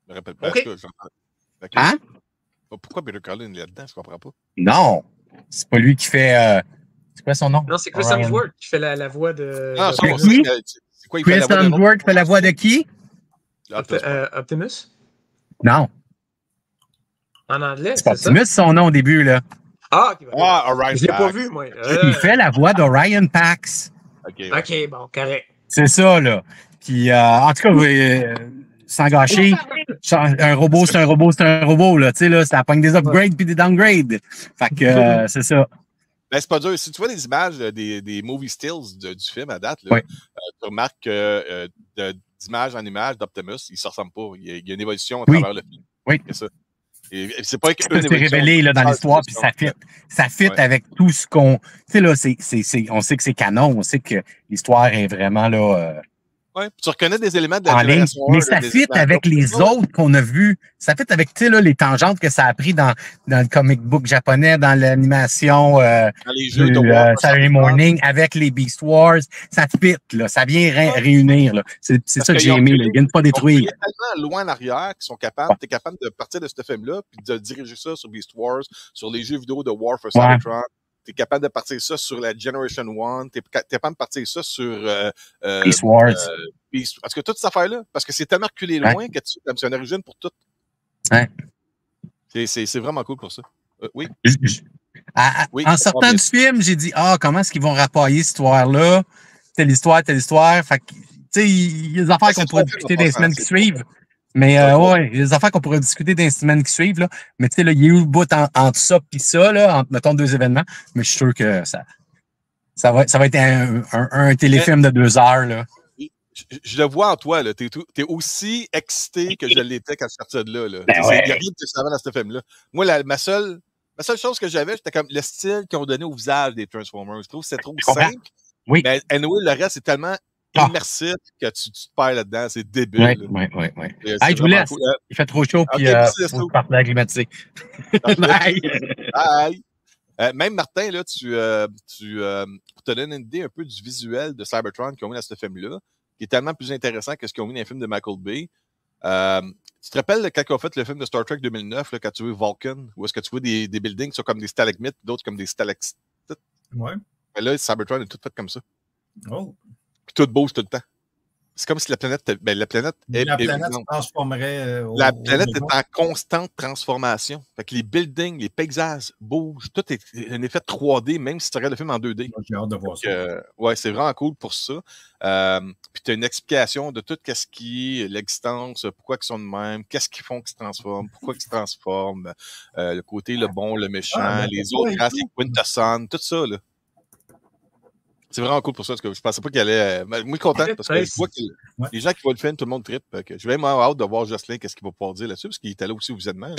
Je me rappelle pas. OK. Hein? Pourquoi Peter Cullen est là-dedans? Je comprends pas. Non. C'est pas lui qui fait. C'est quoi son nom? Non, c'est Chris Hemsworth qui fait la voix de. Ah, c'est quoi? Chris Hemsworth fait la voix de qui? Optimus? Non. En anglais, c'est Optimus, son nom au début, là. Ah, OK. Orion je l'ai pas vu, moi. Il fait la voix d'Orion Pax. OK, bon, correct. C'est ça, là. Puis, en tout cas, sans gâcher, un robot, c'est un robot, là. Tu sais, là, ça pogne des upgrades puis des downgrades. Fait que, c'est ça. Ben, c'est pas dur. Si tu vois des images, des movie stills du film à date, là, tu remarques que d'image en image d'Optimus, il ne se ressemble pas. Il y a une évolution à travers le film. Oui. C'est ça. Et c'est pas que c'est révélé là, dans l'histoire, puis ça fit avec tout ce qu'on. Tu sais, là, on sait que c'est canon, on sait que l'histoire est vraiment là. Oui, tu reconnais des éléments de la génération 1. Mais ça fit avec les autres qu'on a vus. Ça fit avec, tu sais, là, les tangentes que ça a pris dans le comic book japonais, dans l'animation dans les jeux de Saturday Morning, avec les Beast Wars. Ça fit, là. Ça vient réunir, là. C'est ça que j'ai aimé, là. Ils viennent pas détruire. Ils sont tellement loin en arrière qu'ils sont capables, t'es capable de partir de ce film-là, puis de diriger ça sur Beast Wars, sur les jeux vidéo de War for Cybertron. Tu es capable de partir ça sur la Generation 1. Tu es capable de partir ça sur Beast Wars. Est-ce que toute cette affaire-là, parce que c'est tellement reculé loin que tu as une origine pour tout. Ouais. C'est vraiment cool pour ça. Oui. En sortant du film, j'ai dit, comment est-ce qu'ils vont rappailler cette histoire-là? Telle histoire. Fait que, tu sais, il y a des affaires qu'on pourrait discuter dans les semaines qui suivent. Mais il y a des affaires qu'on pourrait discuter dans les semaines qui suivent, là. Mais tu sais, il y a eu le bout entre ça et ça, là, entre, mettons, deux événements. Mais je suis sûr que ça va être un téléfilm de 2 heures, là. Je le vois en toi, là. T'es aussi excité que je l'étais quand je suis sorti de là, là. Ben Il n'y a rien de savant dans ce film-là. Moi, ma seule chose que j'avais, c'était comme le style qu'ils ont donné au visage des Transformers. Je trouve que c'est trop simple. Oui. Mais anyway, le reste, c'est tellement immersif que tu te perds là-dedans. C'est débile. Oui. Je vous laisse. Cool. Il fait trop chaud, puis on part de climatiser. Bye. Bye. Même Martin, là, pour te donner une idée un peu du visuel de Cybertron qu'ils ont mis dans ce film-là, qui est tellement plus intéressant que ce qu'ils ont mis dans les films de Michael Bay. Tu te rappelles quand ils ont fait le film de Star Trek 2009, là, quand tu vois Vulcan, où est-ce que tu vois des buildings qui sont comme des stalagmites, d'autres comme des stalactites? Ouais. Mais là, Cybertron est tout fait comme ça. Oh. Puis tout bouge tout le temps. c'est comme si la planète est se transformerait. La planète est en constante transformation. Fait que les buildings, les paysages bougent. Tout est un effet 3D, même si tu regardes le film en 2D. J'ai hâte de voir ça. Ouais, c'est vraiment cool pour ça. Puis tu as une explication de tout ce qui est l'existence, pourquoi ils sont de même, qu'est-ce qu'ils font qu'ils se transforment, pourquoi ils se transforment, le côté, le bon, le méchant, les autres races, les Quintesson, tout ça, là. C'est vraiment cool pour ça, parce que je pensais pas qu'il allait. Moi, je suis content, parce que je vois que les gens qui voient le film, tout le monde trippe. J'ai vraiment hâte de voir Jocelyn, qu'est-ce qu'il va pouvoir dire là-dessus, parce qu'il était là aussi au visionnement.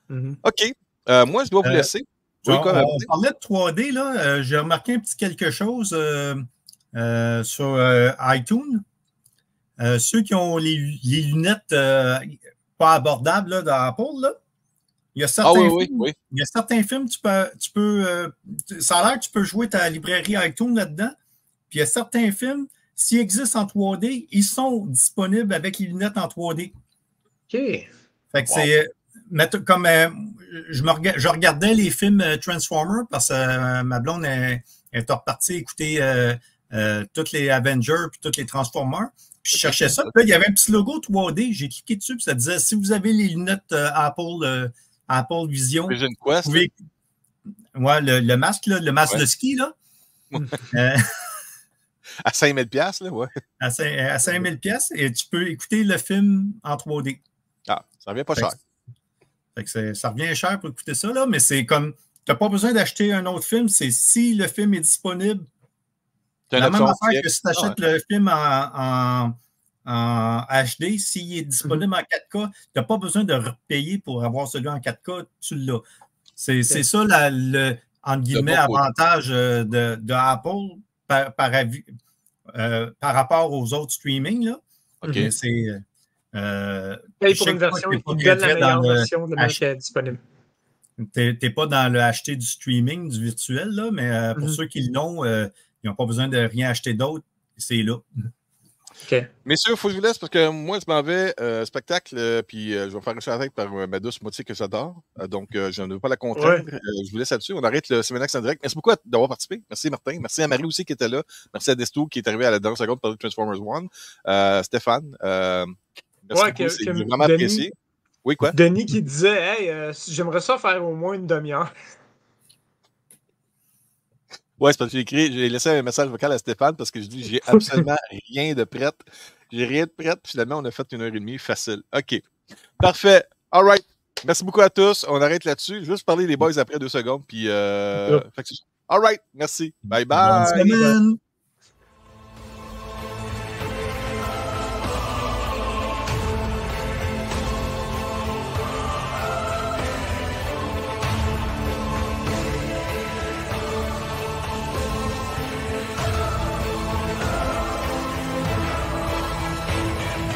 OK. Moi, je dois vous laisser. On parlait de 3D, là. J'ai remarqué un petit quelque chose sur iTunes. Ceux qui ont les lunettes pas abordables là, d'Apple, là. Il y a certains films, tu peux ça a l'air que tu peux jouer ta librairie iTunes là-dedans. Puis il y a certains films, s'ils existent en 3D, ils sont disponibles avec les lunettes en 3D. OK. Fait que c'est comme je regardais les films Transformers parce que ma blonde est repartie écouter tous les Avengers puis tous les Transformers. Puis je cherchais ça. Puis là, il y avait un petit logo 3D. J'ai cliqué dessus, puis ça disait si vous avez les lunettes Apple Vision. Vision Quest. Ouais, le masque, là, le masque de ski, là. À 5000 $, là, ouais. À 5000 $, et tu peux écouter le film en 3D. Ah, ça revient pas cher. Fait que ça revient cher pour écouter ça, là, mais c'est comme, tu n'as pas besoin d'acheter un autre film, c'est si le film est disponible. C'est la même affaire que si tu achètes le film en HD, s'il est disponible en 4K, tu n'as pas besoin de repayer pour avoir celui en 4K, tu l'as. C'est ça, entre guillemets, avantage de Apple par rapport aux autres streaming. Là. OK. C'est. Paye pour une version, il donne la meilleure version de qui est disponible. Tu n'es pas dans le acheter du streaming, du virtuel, là, mais pour ceux qui l'ont, ils n'ont pas besoin de rien acheter d'autre. C'est là. Okay. Messieurs, il faut que je vous laisse parce que moi, je m'en vais spectacle, puis je vais faire un avec par ma douce moitié que j'adore. Donc, je ne veux pas la contraindre. Ouais. Je vous laisse là-dessus. On arrête le Cinémax en direct. Merci beaucoup d'avoir participé. Merci Martin. Merci à Marie aussi qui était là. Merci à Desto qui est arrivé à la dernière seconde pour parler de Transformers 1. Stéphane, merci beaucoup. C'est vraiment apprécié. Oui, quoi? Denis qui disait hey, j'aimerais ça faire au moins une demi-heure. Ouais, c'est parce que j'ai laissé un message vocal à Stéphane parce que je dis j'ai absolument rien de prêt. J'ai rien de prêt. Finalement, on a fait 1h30 facile. OK. Parfait. All right. Merci beaucoup à tous. On arrête là-dessus. Juste parler les boys après 2 secondes. Puis, all right. Merci. Bye bye. Bonne semaine.